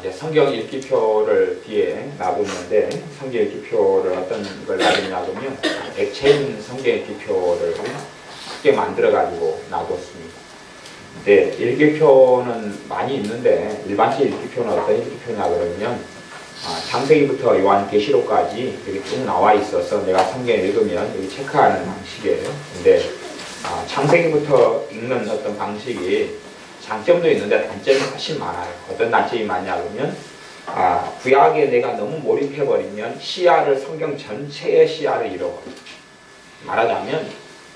이제 성경 읽기표를 뒤에 놔뒀는데, 성경 읽기표를 어떤 걸 놔뒀냐면요, 액체인 성경 읽기표를 크게 만들어가지고 놔뒀습니다. 네, 읽기표는 많이 있는데, 일반식 읽기표는 어떤 읽기표냐 그러면, 창세기부터 요한계시록까지 이렇게 쭉 나와 있어서 내가 성경 읽으면 여기 체크하는 방식이에요. 근데 창세기부터 읽는 어떤 방식이 장점도 있는데 단점이 훨씬 많아요. 어떤 단점이 많냐 그러면 구약에 내가 너무 몰입해버리면 시야를, 성경 전체의 시야를 잃어버려요. 말하자면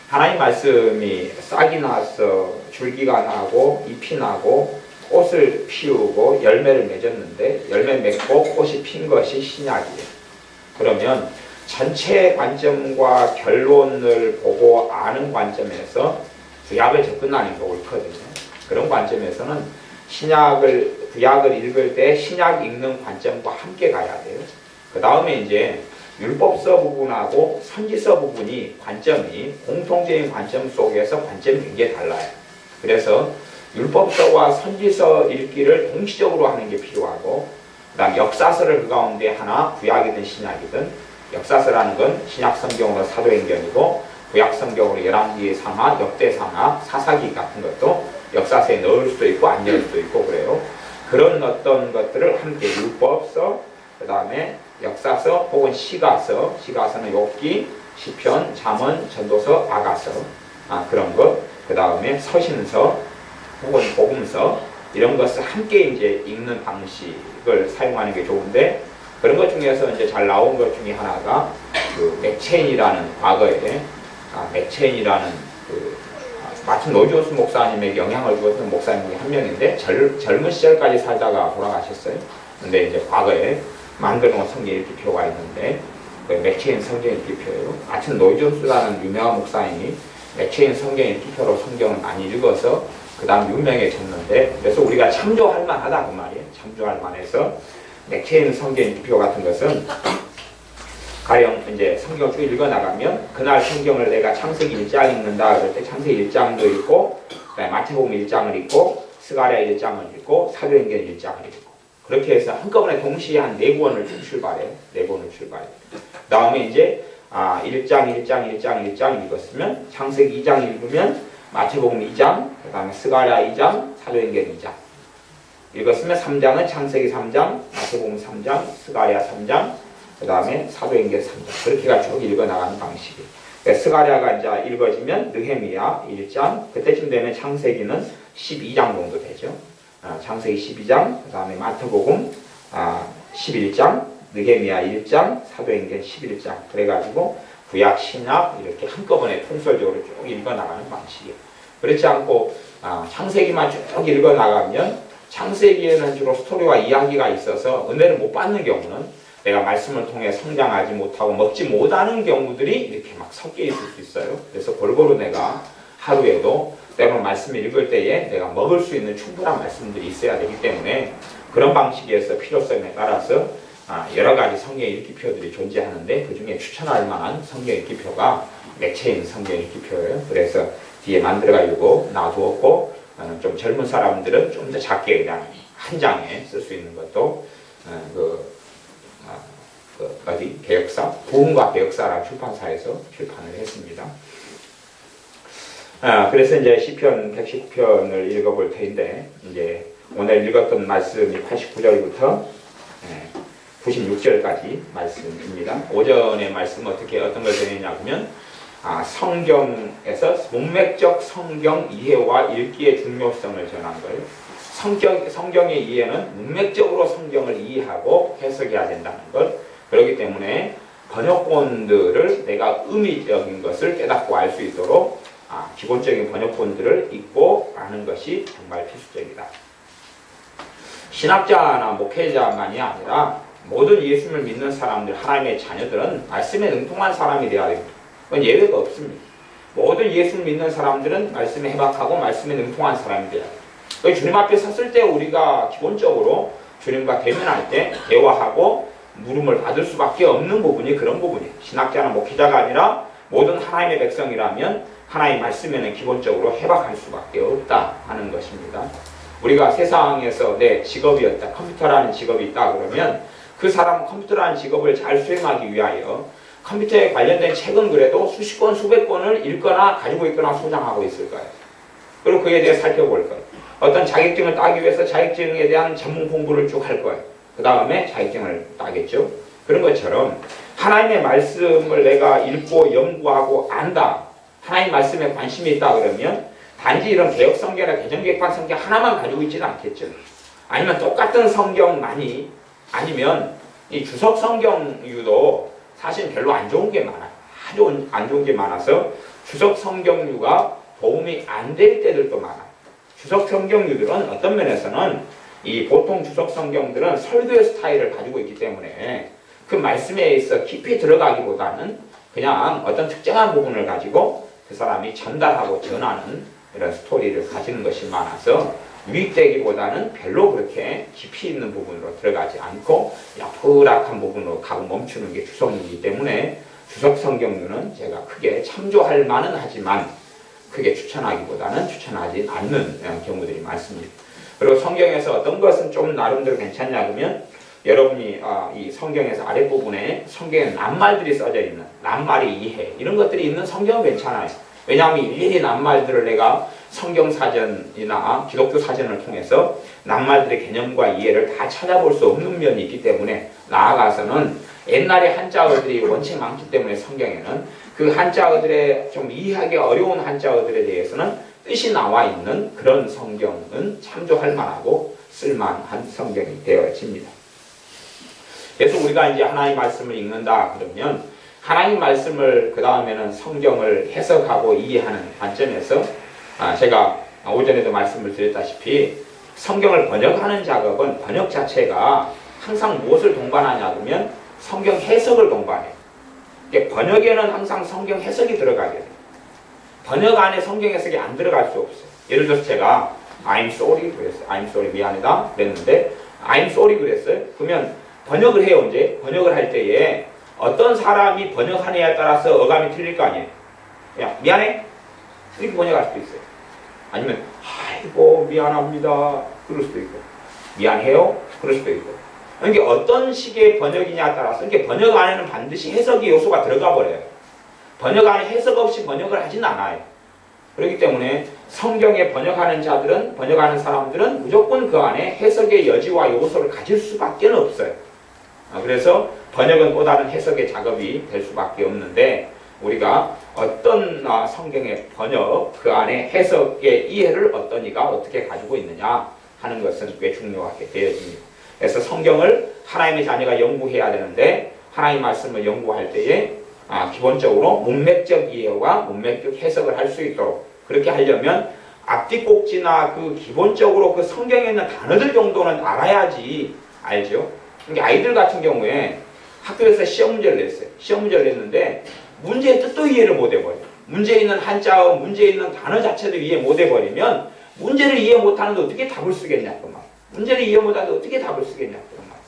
하나님 말씀이 싹이 나서 줄기가 나고 잎이 나고 꽃을 피우고 열매를 맺었는데, 열매 맺고 꽃이 핀 것이 신약이에요. 그러면 전체 관점과 결론을 보고 아는 관점에서 구약을 접근하는 게 옳거든요. 그런 관점에서는 구약을 읽을 때 신약 읽는 관점과 함께 가야 돼요. 그 다음에 이제 율법서 부분하고 선지서 부분이 관점이 공통적인 관점 속에서 관점이 굉장히 달라요. 그래서 율법서와 선지서 읽기를 동시적으로 하는 게 필요하고, 그 다음 역사서를 그 가운데 하나, 구약이든 신약이든, 역사서라는 건 신약 성경으로 사도행전이고, 구약 성경으로 열왕기 상하, 역대 상하, 사사기 같은 것도 역사서에 넣을 수도 있고 안 넣을 수도 있고 그래요. 그런 어떤 것들을 함께 율법서, 그 다음에 역사서 혹은 시가서, 시가서는 욥기, 시편, 잠언, 전도서, 아가서, 그런 것, 그 다음에 서신서 혹은 복음서, 이런 것을 함께 이제 읽는 방식을 사용하는 게 좋은데, 그런 것 중에서 이제 잘 나온 것 중에 하나가 그 맥체인이라는, 과거에 맥체인이라는 마침 노지오스 목사님에게 영향을 주었던 목사님 중에 한 명인데, 젊은 시절까지 살다가 돌아가셨어요. 근데 이제 과거에 만들어놓은 성경 읽기표가 있는데, 그 맥체인 성경 읽기표예요. 마침 노지오스라는 유명한 목사님이 맥체인 성경 읽기표로 성경을 많이 읽어서 그 다음 유명해졌는데, 그래서 우리가 참조할 만하다 그 말이에요. 참조할 만해서 맥체인 성경 읽기표 같은 것은 가령 이제 성경을 쭉 읽어나가면, 그날 성경을 내가 창세기 1장 읽는다 그럴 때 창세기 1장도 읽고, 그다음에 마태복음 1장을 읽고, 스가랴 1장을 읽고, 사도행전 1장을 읽고, 그렇게 해서 한꺼번에 동시에 한 4권을 출발해요. 4권을 출발해요. 그 다음에 이제 1장 읽었으면 창세기 2장 읽으면 마태복음 2장, 그 다음에 스가랴 2장, 사도행전 2장 읽었으면 3장은 창세기 3장, 마태복음 3장, 스가랴 3장, 그 다음에 사도행전 3장, 그렇게가 쭉 읽어나가는 방식이에요. 그러니까 스가랴가 이제 읽어지면 느헤미야 1장, 그때쯤 되면 창세기는 12장 정도 되죠. 창세기 12장, 그 다음에 마태복음 11장, 느헤미야 1장, 사도행전 11장, 그래가지고 구약, 신약 이렇게 한꺼번에 통설적으로 쭉 읽어나가는 방식이에요. 그렇지 않고 창세기만 쭉 읽어나가면, 창세기에는 주로 스토리와 이야기가 있어서 은혜를 못 받는 경우는, 내가 말씀을 통해 성장하지 못하고 먹지 못하는 경우들이 이렇게 막 섞여 있을 수 있어요. 그래서 골고루 내가 하루에도 때로는 말씀을 읽을 때에 내가 먹을 수 있는 충분한 말씀들이 있어야 되기 때문에, 그런 방식에서 필요성에 따라서 여러 가지 성경 읽기표들이 존재하는데, 그 중에 추천할 만한 성경 읽기표가 맥체인 성경 읽기표예요. 그래서 뒤에 만들어가지고 놔두었고, 좀 젊은 사람들은 좀 더 작게 그냥 한 장에 쓸 수 있는 것도 개역사, 부흥과 개역사라는 출판사에서 출판을 했습니다. 그래서 이제 시편 110편을 읽어볼 텐데, 이제 오늘 읽었던 말씀이 89절부터 96절까지 말씀입니다. 오전의 말씀 어떤 걸 전했냐면, 성경에서 문맥적 성경 이해와 읽기의 중요성을 전한 거예요. 성경의 이해는 문맥적으로 성경을 이해하고 해석해야 된다는 것. 그렇기 때문에 번역본들을 내가 의미적인 것을 깨닫고 알 수 있도록 기본적인 번역본들을 읽고 아는 것이 정말 필수적이다. 신학자나 목회자만이 아니라 모든 예수님을 믿는 사람들, 하나님의 자녀들은 말씀에 능통한 사람이 되어야 됩니다. 그건 예외가 없습니다. 모든 예수를 믿는 사람들은 말씀에 해박하고 말씀에 능통한 사람이 되어야 돼요. 주님 앞에 섰을 때 우리가 기본적으로 주님과 대면할 때 대화하고 물음을 받을 수밖에 없는 부분이 그런 부분이에요. 신학자나 목회자가 아니라 모든 하나님의 백성이라면 하나님의 말씀에는 기본적으로 해박할 수밖에 없다 하는 것입니다. 우리가 세상에서 내 직업이었다, 컴퓨터라는 직업이 있다 그러면 그 사람은 컴퓨터라는 직업을 잘 수행하기 위하여 컴퓨터에 관련된 책은 그래도 수십 권, 수백 권을 읽거나 가지고 있거나 소장하고 있을 거예요. 그리고 그에 대해 살펴볼 거예요. 어떤 자격증을 따기 위해서 자격증에 대한 전문 공부를 쭉 할 거예요. 그 다음에 자격증을 따겠죠. 그런 것처럼 하나님의 말씀을 내가 읽고 연구하고 안다. 하나님 말씀에 관심이 있다 그러면 단지 이런 개혁 성경이나 개정개혁판 성경 하나만 가지고 있지는 않겠죠. 아니면 똑같은 성경만이 아니면 이 주석 성경류도 사실 별로 안 좋은 게 많아요. 아주 안 좋은 게 많아서 주석 성경류가 도움이 안 될 때들도 많아요. 주석 성경류들은 어떤 면에서는 이 보통 주석 성경들은 설교의 스타일을 가지고 있기 때문에 그 말씀에 있어 깊이 들어가기보다는 그냥 어떤 특정한 부분을 가지고 그 사람이 전달하고 전하는 이런 스토리를 가지는 것이 많아서 유익되기보다는 별로 그렇게 깊이 있는 부분으로 들어가지 않고 야프락한 부분으로 가고 멈추는 게 주석이기 때문에 주석 성경류는 제가 크게 참조할 만은 하지만 크게 추천하기보다는 추천하지 않는 경우들이 많습니다. 그리고 성경에서 어떤 것은 좀 나름대로 괜찮냐 그러면 여러분이 이 성경에서 아랫부분에 성경에 낱말들이 써져 있는 낱말의 이해 이런 것들이 있는 성경은 괜찮아요. 왜냐하면 일일이 낱말들을 내가 성경 사전이나 기독교 사전을 통해서 낱말들의 개념과 이해를 다 찾아볼 수 없는 면이 있기 때문에 나아가서는 옛날에 한자어들이 원체 많기 때문에 성경에는 그 한자어들의 좀 이해하기 어려운 한자어들에 대해서는 뜻이 나와 있는 그런 성경은 참조할 만하고 쓸만한 성경이 되어집니다. 그래서 우리가 이제 하나님 말씀을 읽는다 그러면 하나님 말씀을 그 다음에는 성경을 해석하고 이해하는 관점에서 제가 오전에도 말씀을 드렸다시피 성경을 번역하는 작업은 번역 자체가 항상 무엇을 동반하냐 그러면 성경 해석을 동반해요. 번역에는 항상 성경 해석이 들어가게 돼요. 번역 안에 성경 해석이 안 들어갈 수 없어요. 예를 들어서 제가 I'm sorry 그랬어요. I'm sorry 미안하다 그랬는데 I'm sorry 그랬어요. 그러면 번역을 해요. 이제 번역을 할 때에 어떤 사람이 번역하느냐에 따라서 어감이 틀릴 거 아니에요. 야 미안해? 이렇게 번역할 수도 있어요. 아니면 아이고 미안합니다 그럴 수도 있고 미안해요? 그럴 수도 있고 이게 어떤 식의 번역이냐에 따라서 이게 번역 안에는 반드시 해석의 요소가 들어가 버려요. 번역 안에 해석 없이 번역을 하진 않아요. 그렇기 때문에 성경에 번역하는 자들은 번역하는 사람들은 무조건 그 안에 해석의 여지와 요소를 가질 수밖에 없어요. 그래서 번역은 또 다른 해석의 작업이 될 수밖에 없는데 우리가 어떤 성경의 번역 그 안에 해석의 이해를 어떤 이가 어떻게 가지고 있느냐 하는 것은 꽤 중요하게 되어집니다. 그래서 성경을 하나님의 자녀가 연구해야 되는데 하나님 말씀을 연구할 때에 기본적으로 문맥적 이해와 문맥적 해석을 할 수 있도록 그렇게 하려면 앞뒤 꼭지나 그 기본적으로 그 성경에 있는 단어들 정도는 알아야지 알죠. 그러니까 아이들 같은 경우에 학교에서 시험 문제를 냈어요. 시험 문제를 냈는데 문제의 뜻도 이해를 못 해버려요. 문제에 있는 한자어, 문제에 있는 단어 자체도 이해 못 해버리면 문제를 이해 못하는데 어떻게 답을 쓰겠냐 그 말. 문제를 이해 못하는데 어떻게 답을 쓰겠냐 그런 말.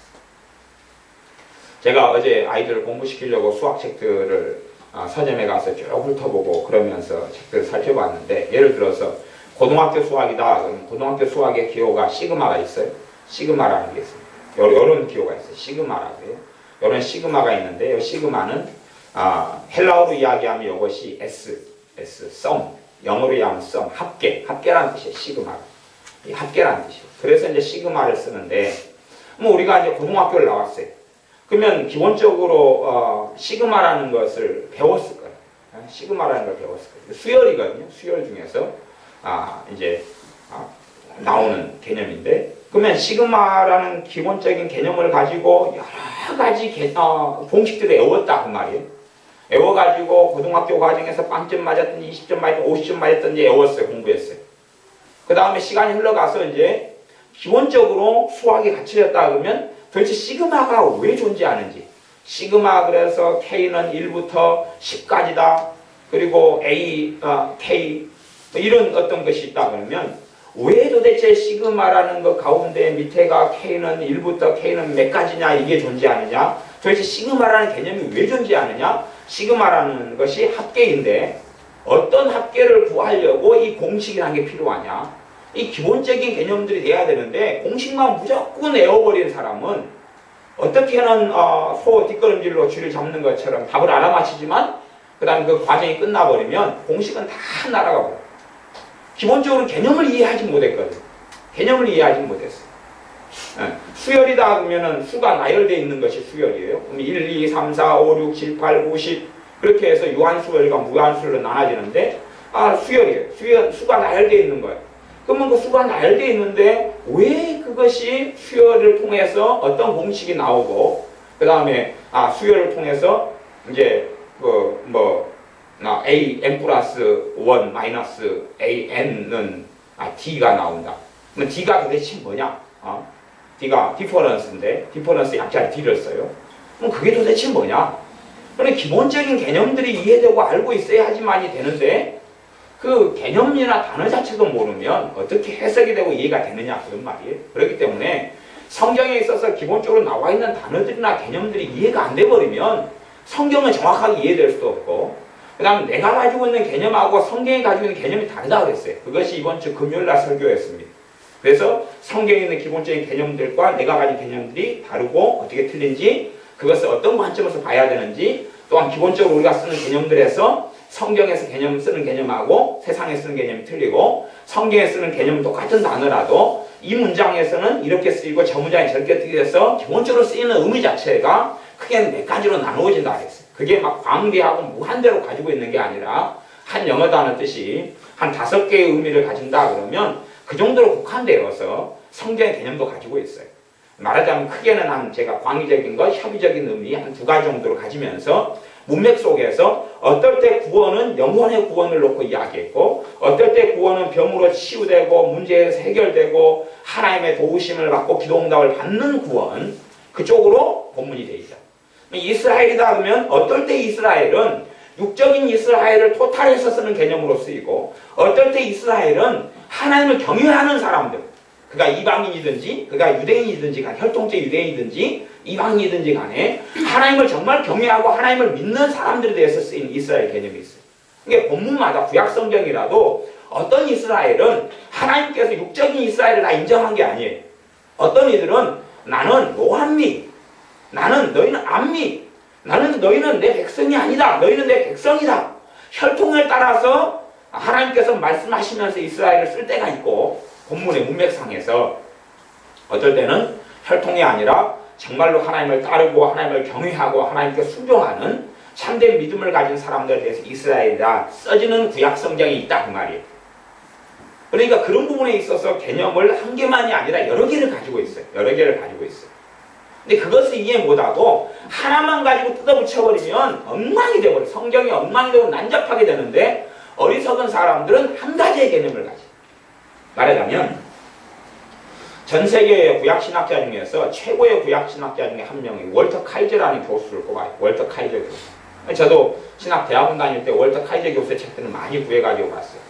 제가 어제 아이들을 공부시키려고 수학책들을 서점에 가서 쭉 훑어보고 그러면서 책들을 살펴봤는데 예를 들어서 고등학교 수학이다 그러면 고등학교 수학의 기호가 시그마가 있어요. 시그마라는 게 있습니다. 이런 기호가 있어요. 시그마라고요. 이런 시그마가 있는데 이 시그마는 헬라어로 이야기하면 이것이 S, sum, 영어로 이야기하면 sum, 합계라는 뜻이에요. 시그마. 이 합계라는 뜻이에요. 그래서 이제 시그마를 쓰는데 뭐 우리가 이제 고등학교를 나왔어요. 그러면 기본적으로 시그마라는 것을 배웠을 거예요. 시그마라는 걸 배웠을 거예요. 수열이거든요. 수열 중에서 이제 나오는 개념인데 그러면 시그마라는 기본적인 개념을 가지고 여러 가지 공식들을 외웠다 그 말이에요. 외워가지고 고등학교 과정에서 빵점 맞았든지 20점 맞았든지 50점 맞았든지 외웠어요. 공부했어요. 그 다음에 시간이 흘러가서 이제 기본적으로 수학이 갖춰졌다 그러면 도대체 시그마가 왜 존재하는지 시그마 그래서 K는 1부터 10까지다 그리고 A, K 이런 어떤 것이 있다 그러면 왜 도대체 시그마라는 것 가운데 밑에가 K는 1부터 K는 몇 가지냐 이게 존재하느냐 도대체 시그마라는 개념이 왜 존재하느냐 시그마라는 것이 합계인데 어떤 합계를 구하려고 이 공식이라는 게 필요하냐 이 기본적인 개념들이 돼야 되는데 공식만 무조건 외워버린 사람은 어떻게는 소 뒷걸음질로 쥐를 잡는 것처럼 답을 알아맞히지만 그 다음에 그 과정이 끝나버리면 공식은 다 날아가 버려. 기본적으로 개념을 이해하지 못했거든. 개념을 이해하지 못했어. 수열이다 그러면은 수가 나열되어 있는 것이 수열이에요. 그럼 1, 2, 3, 4, 5, 6, 7, 8, 9, 10 그렇게 해서 유한수열과 무한수열로 나눠지는데 수열이에요. 수가 나열되어 있는 거예요. 그러면 그 수가 나열되어 있는데 왜 그것이 수열을 통해서 어떤 공식이 나오고 그 다음에 수열을 통해서 이제 a n 플러스 1 마이너스 a n은 d가 나온다. 그럼 d가 도대체 뭐냐? d가 디퍼런스인데 디퍼런스 약자리 d를 써요. 그럼 그게 도대체 뭐냐? 그런데 기본적인 개념들이 이해되고 알고 있어야지만이 되는데 그 개념이나 단어 자체도 모르면 어떻게 해석이 되고 이해가 되느냐 그런 말이에요. 그렇기 때문에 성경에 있어서 기본적으로 나와 있는 단어들이나 개념들이 이해가 안 돼버리면 성경은 정확하게 이해될 수도 없고 그 다음에 내가 가지고 있는 개념하고 성경이 가지고 있는 개념이 다르다고 그랬어요. 그것이 이번 주 금요일날 설교였습니다. 그래서 성경에 있는 기본적인 개념들과 내가 가진 개념들이 다르고 어떻게 틀린지 그것을 어떤 관점에서 봐야 되는지 또한 기본적으로 우리가 쓰는 개념들에서 성경에서 개념 쓰는 개념하고 세상에 쓰는 개념이 틀리고 성경에 쓰는 개념은 똑같은 단어라도 이 문장에서는 이렇게 쓰이고 저 문장이 저렇게 쓰여서 기본적으로 쓰이는 의미 자체가 크게 몇 가지로 나누어진다 그랬어요. 그게 막 광대하고 무한대로 가지고 있는 게 아니라 한 영어 단어 뜻이 한 5개의 의미를 가진다 그러면 그 정도로 국한되어서 성경의 개념도 가지고 있어요. 말하자면 크게는 제가 광의적인 것, 협의적인 의미 한 2가지 정도를 가지면서 문맥 속에서 어떨 때 구원은 영혼의 구원을 놓고 이야기했고 어떨 때 구원은 병으로 치유되고 문제에서 해결되고 하나님의 도우심을 받고 기도응답을 받는 구원 그쪽으로 본문이 되어 있죠. 이스라엘이다 하면 어떨 때 이스라엘은 육적인 이스라엘을 토탈해서 쓰는 개념으로 쓰이고 어떨 때 이스라엘은 하나님을 경외하는 사람들 그가 이방인이든지 그가 유대인이든지 혈통적 유대인이든지 이방인이든지 간에 하나님을 정말 경외하고 하나님을 믿는 사람들에 대해서 쓰인 이스라엘 개념이 있어요. 이게 본문마다 구약성경이라도 어떤 이스라엘은 하나님께서 육적인 이스라엘을 다 인정한 게 아니에요. 어떤 이들은 나는 노한미 나는 너희는 암미 너희는 내 백성이 아니다. 너희는 내 백성이다. 혈통을 따라서 하나님께서 말씀하시면서 이스라엘을 쓸 때가 있고 본문의 문맥상에서 어떨 때는 혈통이 아니라 정말로 하나님을 따르고 하나님을 경외하고 하나님께 순종하는 참된 믿음을 가진 사람들에 대해서 이스라엘이다 써지는 구약성경이 있다 그 말이에요. 그러니까 그런 부분에 있어서 개념을 한 개만이 아니라 여러 개를 가지고 있어요. 여러 개를 가지고 있어요. 근데 그것을 이해 못하고 하나만 가지고 뜯어붙여버리면 엉망이 되버려요. 성경이 엉망이 되고 난잡하게 되는데 어리석은 사람들은 한 가지의 개념을 가져요. 말하자면 전 세계의 구약신학자 중에서 최고의 구약신학자 중에 한 명이 월터 카이저라는 교수를 꼽아요. 월터 카이저 교수. 저도 신학대학원 다닐 때 월터 카이저 교수의 책들을 많이 구해가지고 봤어요.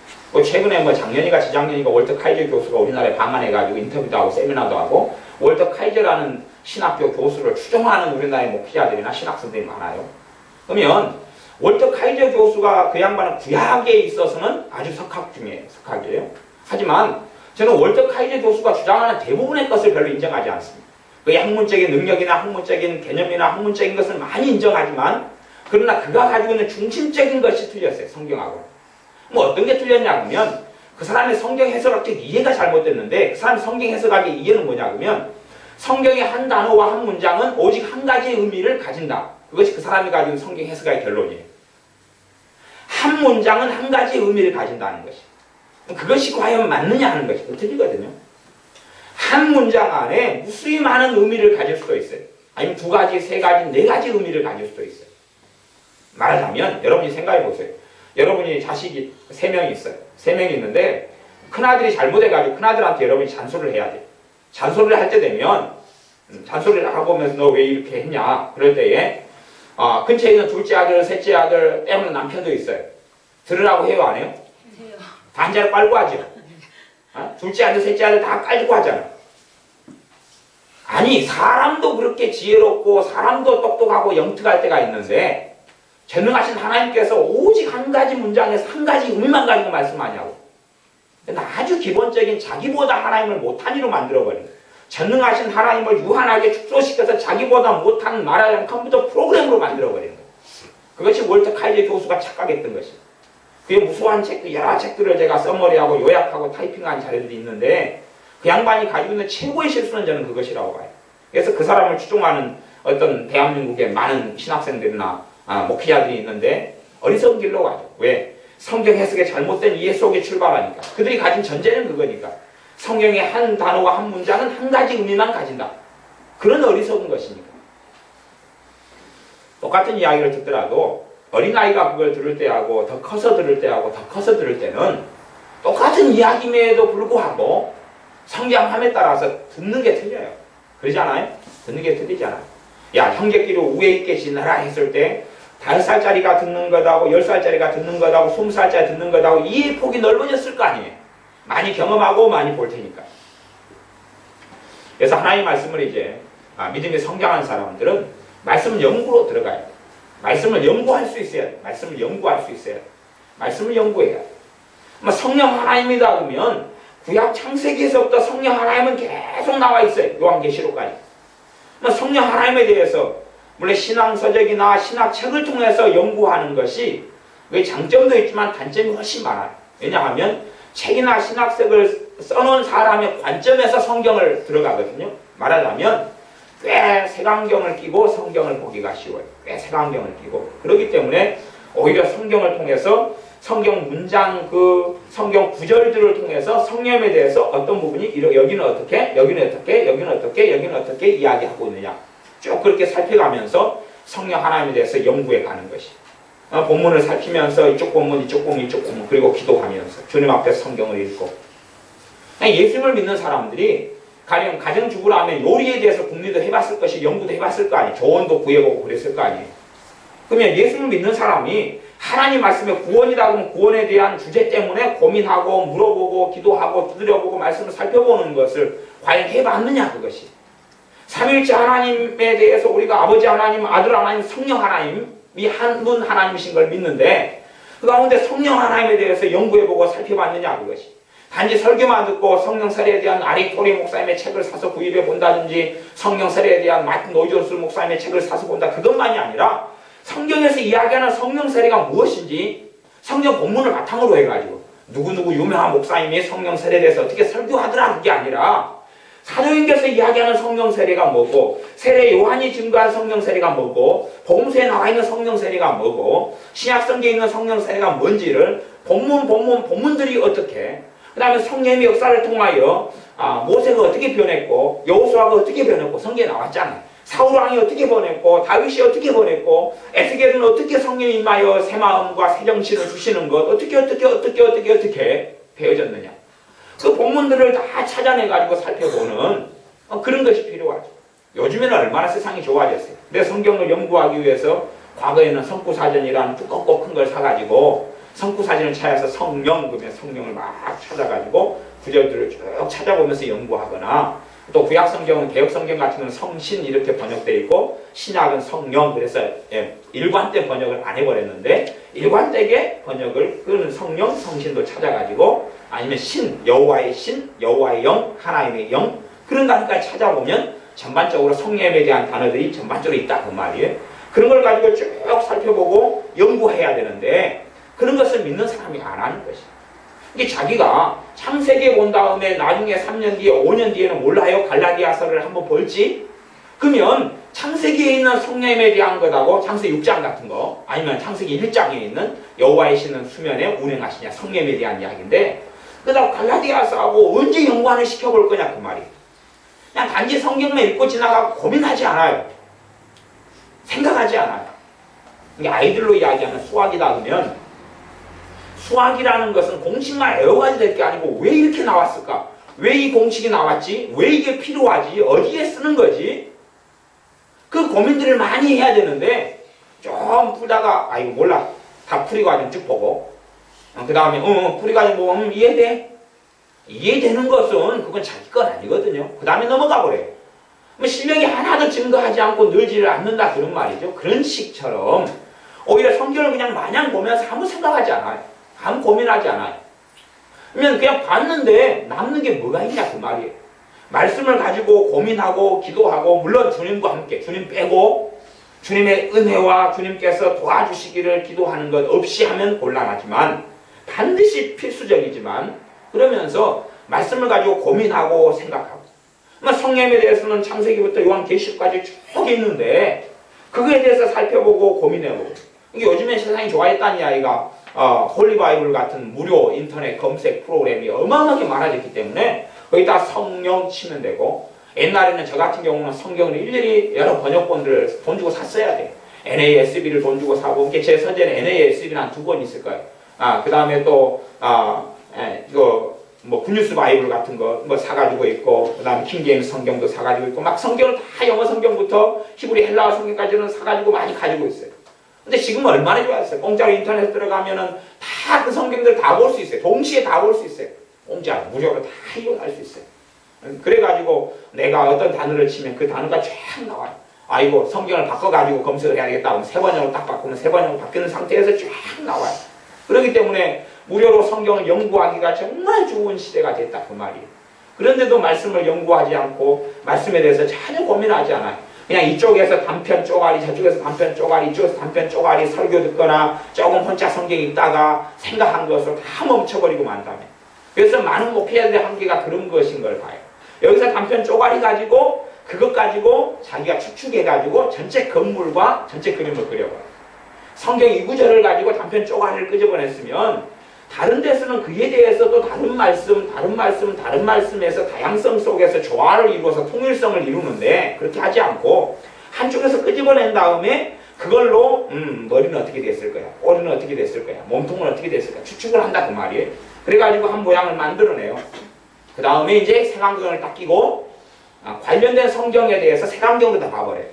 최근에 작년인가 재작년인가 월터 카이저 교수가 우리나라에 방문해가지고 인터뷰도 하고 세미나도 하고 월터 카이저라는 신학교 교수를 추종하는 우리나라의 목회자들이나 신학생들이 많아요. 그러면 월터 카이저 교수가 그 양반은 구약에 있어서는 아주 석학이에요. 하지만 저는 월터 카이저 교수가 주장하는 대부분의 것을 별로 인정하지 않습니다. 그 학문적인 능력이나 학문적인 개념이나 학문적인 것을 많이 인정하지만 그러나 그가 가지고 있는 중심적인 것이 틀렸어요. 성경하고. 어떤 게 틀렸냐 그러면 그 사람의 성경 해석학적 이해가 잘못됐는데 그 사람의 성경 해석학의 이해는 뭐냐 그러면 성경의 한 단어와 한 문장은 오직 한 가지의 의미를 가진다. 그것이 그 사람이 가진 성경 해석의 결론이에요. 한 문장은 한 가지의 의미를 가진다는 것이. 그것이 과연 맞느냐 하는 것이 틀리거든요. 한 문장 안에 무수히 많은 의미를 가질 수도 있어요. 아니면 2가지, 3가지, 4가지 의미를 가질 수도 있어요. 말하자면 여러분이 생각해 보세요. 여러분이 자식이 3명이 있어요. 3명이 있는데 큰아들이 잘못해가지고 큰아들한테 여러분이 잔소리를 해야 돼요. 잔소리를 할 때 되면 잔소리를 하고 오면서 너 왜 이렇게 했냐 그럴 때에 근처에 있는 둘째 아들, 셋째 아들 때문에 남편도 있어요. 들으라고 해요 안 해요? 다 한 자를 깔고 하죠. 둘째 아들, 셋째 아들 다 깔고 하잖아. 아니 사람도 그렇게 지혜롭고 사람도 똑똑하고 영특할 때가 있는데 전능하신 하나님께서 오직 한 가지 문장에서 한 가지 의미만 가지고 말씀하냐고. 아주 기본적인 자기보다 하나님을 못한 이로 만들어버린 거예요. 전능하신 하나님을 유한하게 축소시켜서 자기보다 못한 말하자면 컴퓨터 프로그램으로 만들어버린 거예요. 그것이 월터 카이제 교수가 착각했던 것이에요. 그게 무수한 책들, 여러 책들을 제가 써머리하고 요약하고 타이핑한 자료들이 있는데 그 양반이 가지고 있는 최고의 실수는 저는 그것이라고 봐요. 그래서 그 사람을 추종하는 어떤 대한민국의 많은 신학생들이나 목회자들이 있는데 어리석은 길로 가죠. 왜? 성경 해석의 잘못된 이해 속에 출발하니까. 그들이 가진 전제는 그거니까. 성경의 한 단어와 한 문장은 한 가지 의미만 가진다. 그런 어리석은 것이니까. 똑같은 이야기를 듣더라도 어린아이가 그걸 들을 때하고 더 커서 들을 때하고 더 커서 들을 때는 똑같은 이야기임에도 불구하고 성장함에 따라서 듣는 게 틀려요. 그러지 않아요? 듣는 게 틀리잖아요. 야, 형제끼리 우애 있게 지내라 했을 때 5살짜리가 듣는 것하고 10살짜리가 듣는 것하고 20살짜리 듣는 것하고 이해 폭이 넓어졌을 거 아니에요. 많이 경험하고 많이 볼 테니까. 그래서 하나님의 말씀을 이제 믿음이 성장한 사람들은 말씀 연구로 들어가야 돼요. 말씀을 연구할 수 있어야 돼요. 말씀을 연구할 수 있어야 돼요. 말씀을 연구해야 돼요. 성령 하나님이다 보면 구약 창세기에서부터 성령 하나님은 계속 나와 있어요. 요한계시록까지. 성령 하나님에 대해서 물론 신앙서적이나 신학책을 통해서 연구하는 것이 장점도 있지만 단점이 훨씬 많아요. 왜냐하면 책이나 신학책을 써놓은 사람의 관점에서 성경을 들어가거든요. 말하자면 꽤 색안경을 끼고 성경을 보기가 쉬워요. 꽤 색안경을 끼고. 그렇기 때문에 오히려 성경을 통해서 성경 문장 성경 구절들을 통해서 성령에 대해서 어떤 부분이 여기는 어떻게, 여기는 어떻게, 여기는 어떻게, 여기는 어떻게 이야기하고 있느냐. 쭉 그렇게 살펴가면서 성령 하나님에 대해서 연구해 가는 것이. 본문을 살피면서 이쪽 본문, 이쪽 본문, 이쪽 본문, 그리고 기도하면서 주님 앞에서 성경을 읽고. 예수님을 믿는 사람들이 가령 가정주부라 하면 요리에 대해서 궁리도 해봤을 것이 연구도 해봤을 거 아니에요. 조언도 구해보고 그랬을 거 아니에요. 그러면 예수를 믿는 사람이 하나님 말씀의 구원이다 하면 구원에 대한 주제 때문에 고민하고 물어보고 기도하고 두드려보고 말씀을 살펴보는 것을 과연 해봤느냐 그것이. 삼위일체 하나님에 대해서 우리가 아버지 하나님, 아들 하나님, 성령 하나님이 한 분 하나님이신 걸 믿는데 그 가운데 성령 하나님에 대해서 연구해보고 살펴봤느냐 그것이. 단지 설교만 듣고 성령 세례에 대한 아리토리 목사님의 책을 사서 구입해 본다든지 성령 세례에 대한 마틴 노이존스 목사님의 책을 사서 본다 그것만이 아니라 성경에서 이야기하는 성령 세례가 무엇인지 성경 본문을 바탕으로 해가지고 누구누구 유명한 목사님이 성령 세례에 대해서 어떻게 설교하더라 그게 아니라 사도행전에서 이야기하는 성령 세례가 뭐고 세례 요한이 증거한 성령 세례가 뭐고 복음서에 나와 있는 성령 세례가 뭐고 신약성경에 있는 성령 세례가 뭔지를 본문들이 어떻게 그 다음에 성령의 역사를 통하여 모세가 어떻게 변했고 여호수아가 어떻게 변했고 성경에 나왔잖아요. 사울왕이 어떻게 변했고 다윗이 어떻게 변했고 에스겔은 어떻게 성령이 임하여 새 마음과 새 정신을 주시는 것 어떻게 되어졌느냐. 그 본문들을 다 찾아내가지고 살펴보는 그런 것이 필요하죠. 요즘에는 얼마나 세상이 좋아졌어요. 근데 성경을 연구하기 위해서 과거에는 성구사전이라는 두껍고 큰 걸 사가지고 성구사전을 찾아서 성령을 막 찾아가지고 구절들을 쭉 찾아보면서 연구하거나 또 구약성경은 개혁성경 같은 경우는 성신 이렇게 번역되어 있고 신약은 성령 그래서 일관된 번역을 안 해버렸는데 일관되게 번역을 그런 성령, 성신도 찾아가지고 아니면 여호와의 영, 하나님의 영 그런 단까지 찾아보면 전반적으로 성령에 대한 단어들이 전반적으로 있다 그 말이에요. 그런 걸 가지고 쭉 살펴보고 연구해야 되는데 그런 것을 믿는 사람이 안 하는 것이에요. 이게 자기가 창세기에 본 다음에 나중에 3년 뒤에 5년 뒤에는 몰라요. 갈라디아서를 한번 볼지. 그러면 창세기에 있는 성령에 대한 것하고 창세기 6장 같은 거 아니면 창세기 1장에 있는 여호와의 신은 수면에 운행하시냐 성령에 대한 이야기인데 그다음 갈라디아서하고 언제 연관을 시켜볼 거냐 그 말이에요. 그냥 단지 성경만 읽고 지나가고 고민하지 않아요. 생각하지 않아요. 이게 아이들로 이야기하는 수학이다 그러면 수학이라는 것은 공식만 외워가지고 될 게 아니고 왜 이렇게 나왔을까? 왜 이 공식이 나왔지? 왜 이게 필요하지? 어디에 쓰는 거지? 그 고민들을 많이 해야 되는데 좀 풀다가 이거 몰라 다 풀이과정 쭉 보고 그 다음에 풀이과정 보고 이해돼? 이해되는 것은 그건 자기 건 아니거든요. 그 다음에 넘어가 버려요. 실력이 하나도 증거하지 않고 늘지를 않는다 그런 말이죠. 그런 식처럼 오히려 성경을 그냥 마냥 보면서 아무 생각하지 않아요. 아무 고민하지 않아요. 그러면 그냥 봤는데 남는 게 뭐가 있냐 그 말이에요. 말씀을 가지고 고민하고 기도하고 물론 주님과 함께 주님 빼고 주님의 은혜와 주님께서 도와주시기를 기도하는 것 없이 하면 곤란하지만 반드시 필수적이지만 그러면서 말씀을 가지고 고민하고 생각하고 성령에 대해서는 창세기부터 요한계시록까지 쭉 있는데 그거에 대해서 살펴보고 고민해보고 이게 요즘에 세상이 좋아했다는 이야기가 홀리바이블 같은 무료 인터넷 검색 프로그램이 어마어마하게 많아졌기 때문에 거기다 성령 치면 되고 옛날에는 저 같은 경우는 성경을 일일이 여러 번역본들을 돈 주고 샀어야 돼요. NASB를 돈 주고 사고 제 서재는 NASB는 한 2권 있을 거예요. 그 다음에 또 이거 뭐 굿뉴스 바이블 같은 거 뭐 사가지고 있고 그 다음에 킹제임스 성경도 사가지고 있고 막 성경을 다 영어 성경부터 히브리 헬라어 성경까지는 사가지고 많이 가지고 있어요. 근데 지금은 얼마나 좋았어요. 공짜로 인터넷 들어가면은 다 그 성경들 다 볼 수 있어요. 동시에 다 볼 수 있어요. 공짜 무료로 다 이용할 수 있어요. 그래가지고 내가 어떤 단어를 치면 그 단어가 쫙 나와요. 이거 성경을 바꿔가지고 검색을 해야 되겠다 하면 세 번역으로 딱 바꾸면 세 번역으로 바뀌는 상태에서 쫙 나와요. 그렇기 때문에 무료로 성경을 연구하기가 정말 좋은 시대가 됐다 그 말이에요. 그런데도 말씀을 연구하지 않고 말씀에 대해서 전혀 고민하지 않아요. 그냥 이쪽에서 단편 쪼가리 저쪽에서 단편 쪼가리 이쪽에서 단편 쪼가리 설교 듣거나 조금 혼자 성경 읽다가 생각한 것을 다 멈춰버리고 만 다음에 그래서 많은 목회자들의 한계가 그런 것인 걸 봐요. 여기서 단편 쪼가리 가지고 그것 가지고 자기가 추측해가지고 전체 건물과 전체 그림을 그려봐요. 성경 이 구절을 가지고 단편 쪼가리를 끄집어냈으면 다른 데서는 그에 대해서 또 다른 말씀에서 다양성 속에서 조화를 이루어서 통일성을 이루는데 그렇게 하지 않고 한쪽에서 끄집어낸 다음에 그걸로 머리는 어떻게 됐을 거야, 꼬리는 어떻게 됐을 거야, 몸통은 어떻게 됐을 거야 추측을 한다 그 말이에요. 그래가지고 한 모양을 만들어내요. 그 다음에 이제 색안경을 딱 끼고 관련된 성경에 대해서 색안경으로 다 봐버려요.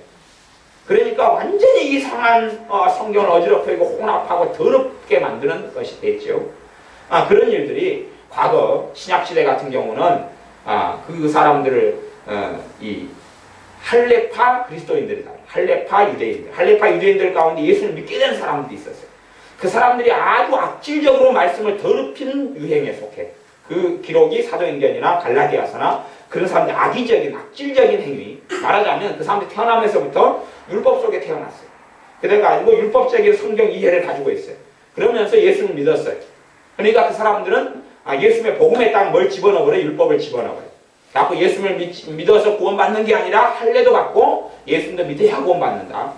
그러니까 완전히 이상한 성경을 어지럽히고 혼합하고 더럽게 만드는 것이 됐죠. 그런 일들이 과거 신약시대 같은 경우는 그 사람들을 이 할례파 그리스도인들이다. 할례파 유대인들 가운데 예수를 믿게 된 사람들이 있었어요. 그 사람들이 아주 악질적으로 말씀을 더럽히는 유행에 속해. 그 기록이 사도행전이나 갈라디아서나 그런 사람들 악질적인 행위 말하자면 그 사람들이 태어나면서부터 율법 속에 태어났어요. 그래가지고 율법적인 성경 이해를 가지고 있어요. 그러면서 예수를 믿었어요. 그러니까 그 사람들은 예수님의 복음에 딱 뭘 집어넣어버려? 율법을 집어넣어버려. 자꾸 예수님을 믿어서 구원받는 게 아니라 할례도 받고 예수님도 믿어야 구원받는다.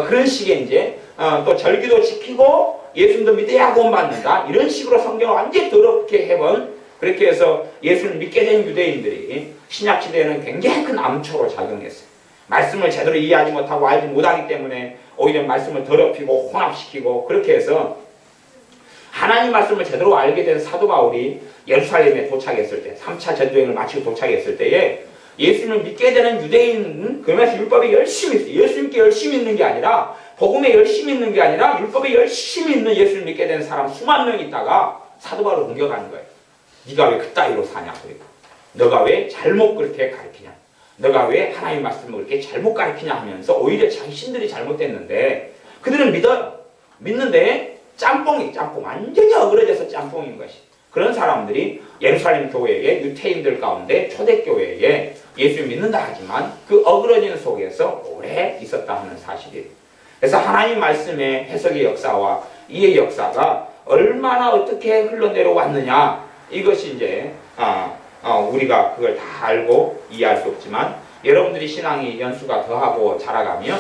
그런 식의 이제 또 절기도 지키고 예수님도 믿어야 구원받는다. 이런 식으로 성경을 완전히 더럽게 해본 그렇게 해서 예수를 믿게 된 유대인들이 신약시대에는 굉장히 큰 암초로 작용했어요. 말씀을 제대로 이해하지 못하고 알지 못하기 때문에 오히려 말씀을 더럽히고 혼합시키고 그렇게 해서 하나님 말씀을 제대로 알게 된 사도 바울이 예루살렘에 도착했을 때 3차 전도행을 마치고 도착했을 때에 예수님을 믿게 되는 유대인 그러면서 율법에 열심히 있어요. 예수님께 열심히 있는 게 아니라 복음에 열심히 있는 게 아니라 율법에 열심히 있는 예수를 믿게 된 사람 수만 명 있다가 사도 바울을 공격하는 거예요. 네가 왜 그따위로 사냐 그리고 너가 왜 잘못 그렇게 가르치냐 너가 왜 하나님 말씀을 그렇게 잘못 가르치냐 하면서 오히려 자신들이 잘못됐는데 그들은 믿는데 짬뽕 완전히 어그러져서 짬뽕인 것이 그런 사람들이 예루살렘 교회에 유태인들 가운데 초대교회에 예수 믿는다 하지만 그 어그러진 속에서 오래 있었다 하는 사실이에요. 그래서 하나님 말씀의 해석의 역사와 이해 역사가 얼마나 어떻게 흘러내려왔느냐 이것이 이제 우리가 그걸 다 알고 이해할 수 없지만 여러분들이 신앙이 연수가 더하고 자라가면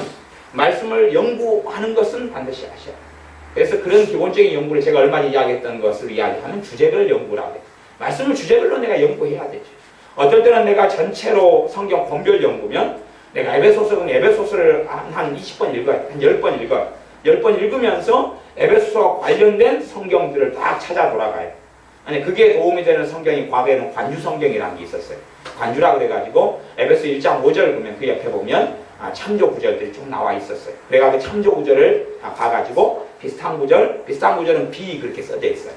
말씀을 연구하는 것은 반드시 하셔야 해요. 그래서 그런 기본적인 연구를 제가 얼마 전에 이야기했던 것을 이야기하면 주제별 연구라고 해요. 말씀을 주제별로 내가 연구해야 되죠. 어떨 때는 내가 전체로 성경 본별 연구면 내가 에베소서는 에베소서를 한 20번 읽어요. 한 10번 읽어요. 10번 읽으면서 에베소서와 관련된 성경들을 다 찾아 돌아가요. 아니 그게 도움이 되는 성경이 과거에는 관주 성경이라는 게 있었어요. 관주라 그래가지고 에베소 1장 5절 보면 그 옆에 보면 참조 구절들이 쭉 나와 있었어요. 내가 그 참조 구절을 봐가지고 비슷한 구절은 B 그렇게 써져 있어요.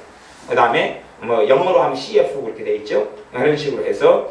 그 다음에 뭐 영어로 하면 CF 그렇게 돼 있죠. 그런 식으로 해서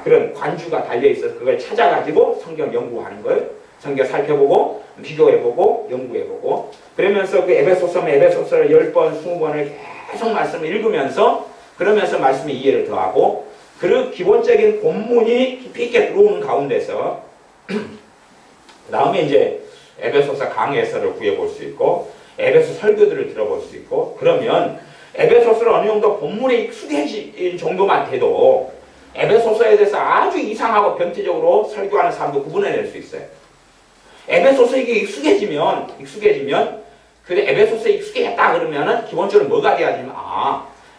그런 관주가 달려 있어서 그걸 찾아가지고 성경 연구하는 걸 성경 살펴보고 비교해보고 연구해보고 그러면서 그 에베소서를 10번, 20번을 계속 말씀을 읽으면서 그러면서 말씀의 이해를 더하고 그 기본적인 본문이 깊이 있게 들어오는 가운데서 그 다음에 이제 에베소서 강해서를 구해볼 수 있고 에베소 설교들을 들어볼 수 있고 그러면 에베소서를 어느 정도 본문에 익숙해질 정도만 돼도 에베소서에 대해서 아주 이상하고 변태적으로 설교하는 사람도 구분해낼 수 있어요. 에베소서에 익숙해지면 그래 에베소서에 익숙해졌다 그러면은 기본적으로 뭐가 돼야 되냐면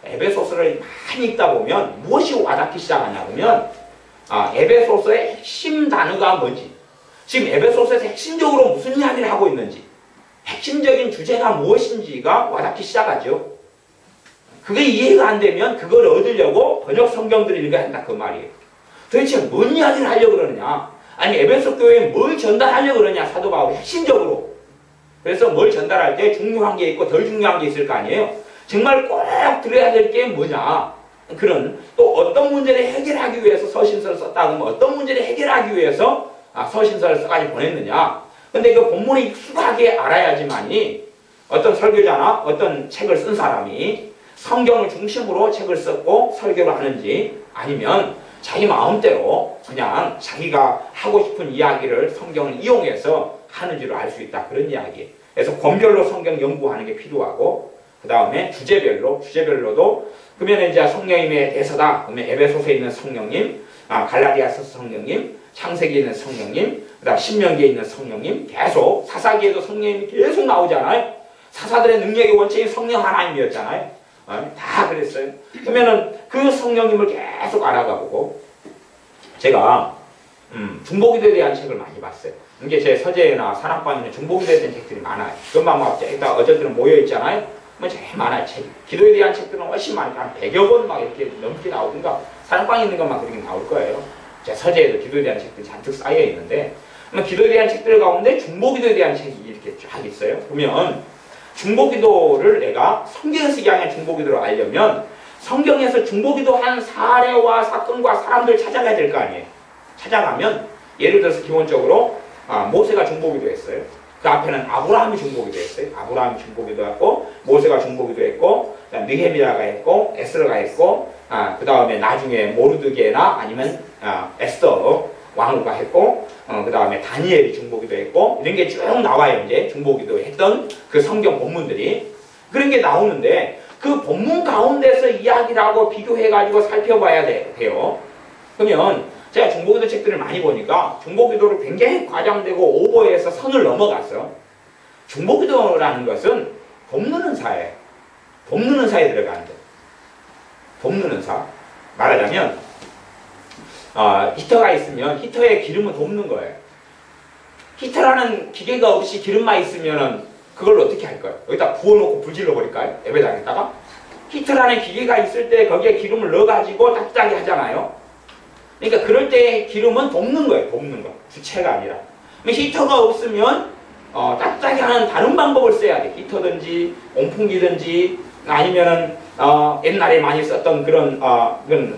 에베소서를 많이 읽다 보면 무엇이 와닿기 시작하냐 그러면 에베소서의 핵심 단어가 뭔지 지금 에베소서에서 핵심적으로 무슨 이야기를 하고 있는지 핵심적인 주제가 무엇인지가 와닿기 시작하죠. 그게 이해가 안 되면 그걸 얻으려고 번역 성경들을 읽어야 한다 그 말이에요. 도대체 뭔 이야기를 하려고 그러느냐 아니 에베소 교회에 뭘 전달하려고 그러냐 사도 바울이 핵심적으로. 그래서 뭘 전달할 때 중요한 게 있고 덜 중요한 게 있을 거 아니에요. 정말 꼭 들어야 될 게 뭐냐 그런 또 어떤 문제를 해결하기 위해서 서신서를 썼다 그러면 어떤 문제를 해결하기 위해서 서신서를 써가지고 보냈느냐. 근데 그 본문에 익숙하게 알아야지만이 어떤 설교자나 어떤 책을 쓴 사람이 성경을 중심으로 책을 썼고 설교를 하는지 아니면 자기 마음대로 그냥 자기가 하고 싶은 이야기를 성경을 이용해서 하는지를 알 수 있다. 그런 이야기예요. 그래서 권별로 성경 연구하는 게 필요하고 그 다음에 주제별로도 그러면 이제 성령님에 대해서다. 그러면 에베소서에 있는 성령님, 갈라디아서 성령님, 창세기에 있는 성령님, 그 다음 신명기에 있는 성령님 계속 사사기에도 성령님이 계속 나오잖아요. 사사들의 능력의 원칙이 성령 하나님이었잖아요. 다 그랬어요. 그러면은 그 성령님을 계속 알아가보고 제가 중보기도에 대한 책을 많이 봤어요. 이게 제 서재나 사랑방에 있는 중보기도에 대한 책들이 많아요. 그것만 막 일단 어제들은 모여있잖아요. 제일 많아요. 책. 기도에 대한 책들은 훨씬 많아요. 한 100여 권 막 이렇게 넘게 나오든가 사랑방에 있는 것만 그렇게 나올 거예요. 제 서재에도 기도에 대한 책들이 잔뜩 쌓여 있는데 기도에 대한 책들 가운데 중보기도에 대한 책이 이렇게 쫙 있어요. 보면 중보기도를 내가 성경에서 이야기하는 중보기도를 알려면 성경에서 중보기도 한 사례와 사건과 사람들 찾아가야 될 거 아니에요. 찾아가면 예를 들어서 기본적으로 모세가 중보기도 했어요. 그 앞에는 아브라함이 중보기도 했어요. 아브라함이 중보기도 했고 모세가 중보기도 했고 느헤미야가 했고 에스라가 했고 그 다음에 나중에 모르드게나 아니면 에스더 왕후가 했고 그 다음에 다니엘이 중보기도 했고 이런 게 쭉 나와요. 이제 중보기도 했던 그 성경 본문들이 그런 게 나오는데 그 본문 가운데서 이야기를 하고 비교해가지고 살펴봐야 돼요. 그러면 제가 중보기도 책들을 많이 보니까 중보기도를 굉장히 과장되고 오버해서 선을 넘어갔어. 중보기도라는 것은 돕는 은사예요. 돕는 은사에 들어가는데 돕는 은사 말하자면 히터가 있으면 히터의 기름은 돕는 거예요. 히터라는 기계가 없이 기름만 있으면 그걸 어떻게 할까요? 여기다 부어놓고 불질러 버릴까요? 에베다에다가 히터라는 기계가 있을 때 거기에 기름을 넣어가지고 따뜻하게 하잖아요. 그러니까 그럴 때 기름은 돕는 거예요. 돕는 거. 주체가 아니라. 히터가 없으면 따뜻하게 하는 다른 방법을 써야 돼. 히터든지 온풍기든지 아니면은 옛날에 많이 썼던 그런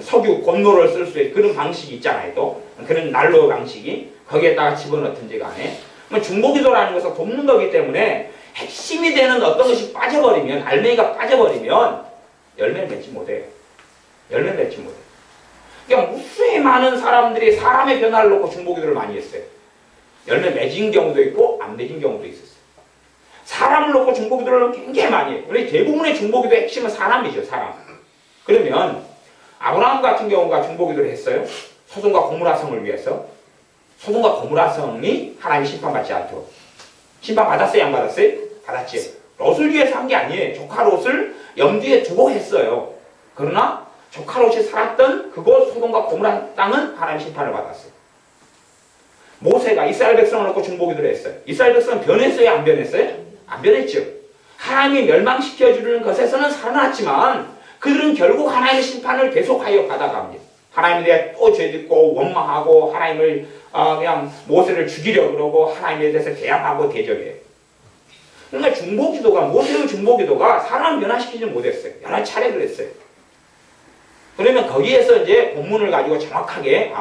석유 곤로를 쓸 수 있는 그런 방식이 있잖아요. 또 그런 난로 방식이 거기에다가 집어넣든지 간에 중보기도라는 것은 돕는 거기 때문에 핵심이 되는 어떤 것이 빠져버리면 알맹이가 빠져버리면 열매를 맺지 못해요. 열매를 맺지 못해요. 그러니까 무수히 많은 사람들이 사람의 변화를 놓고 중보기도를 많이 했어요. 열매 맺은 경우도 있고 안 맺은 경우도 있었어요. 사람을 놓고 중보기도를 굉장히 많이 해요. 우리 대부분의 중보기도의 핵심은 사람이죠. 사람. 그러면 아브라함 같은 경우가 중보기도를 했어요. 소돔과 고모라성을 위해서. 소돔과 고모라성이 하나님의 심판받지 않도록. 심판받았어요? 안 받았어요? 받았지. 롯을 위해서 한 게 아니에요. 조카 롯을 염두에 두고 했어요. 그러나 조카 롯이 살았던 그곳 소돔과 고모라 땅은 하나님의 심판을 받았어요. 모세가 이스라엘 백성을 놓고 중보기도를 했어요. 이스라엘 백성은 변했어요? 안 변했어요? 안 변했죠. 하나님이 멸망시켜주는 것에서는 살아났지만 그들은 결국 하나님의 심판을 계속하여 받아갑니다. 하나님에 대해 또 죄짓고 원망하고 하나님을 그냥 모세를 죽이려고 그러고 하나님에 대해서 대항하고 대적해요. 그러니까 중보기도가 모세의 중보기도가 사람을 변화시키지 못했어요. 여러 차례 그랬어요. 그러면 거기에서 이제 본문을 가지고 정확하게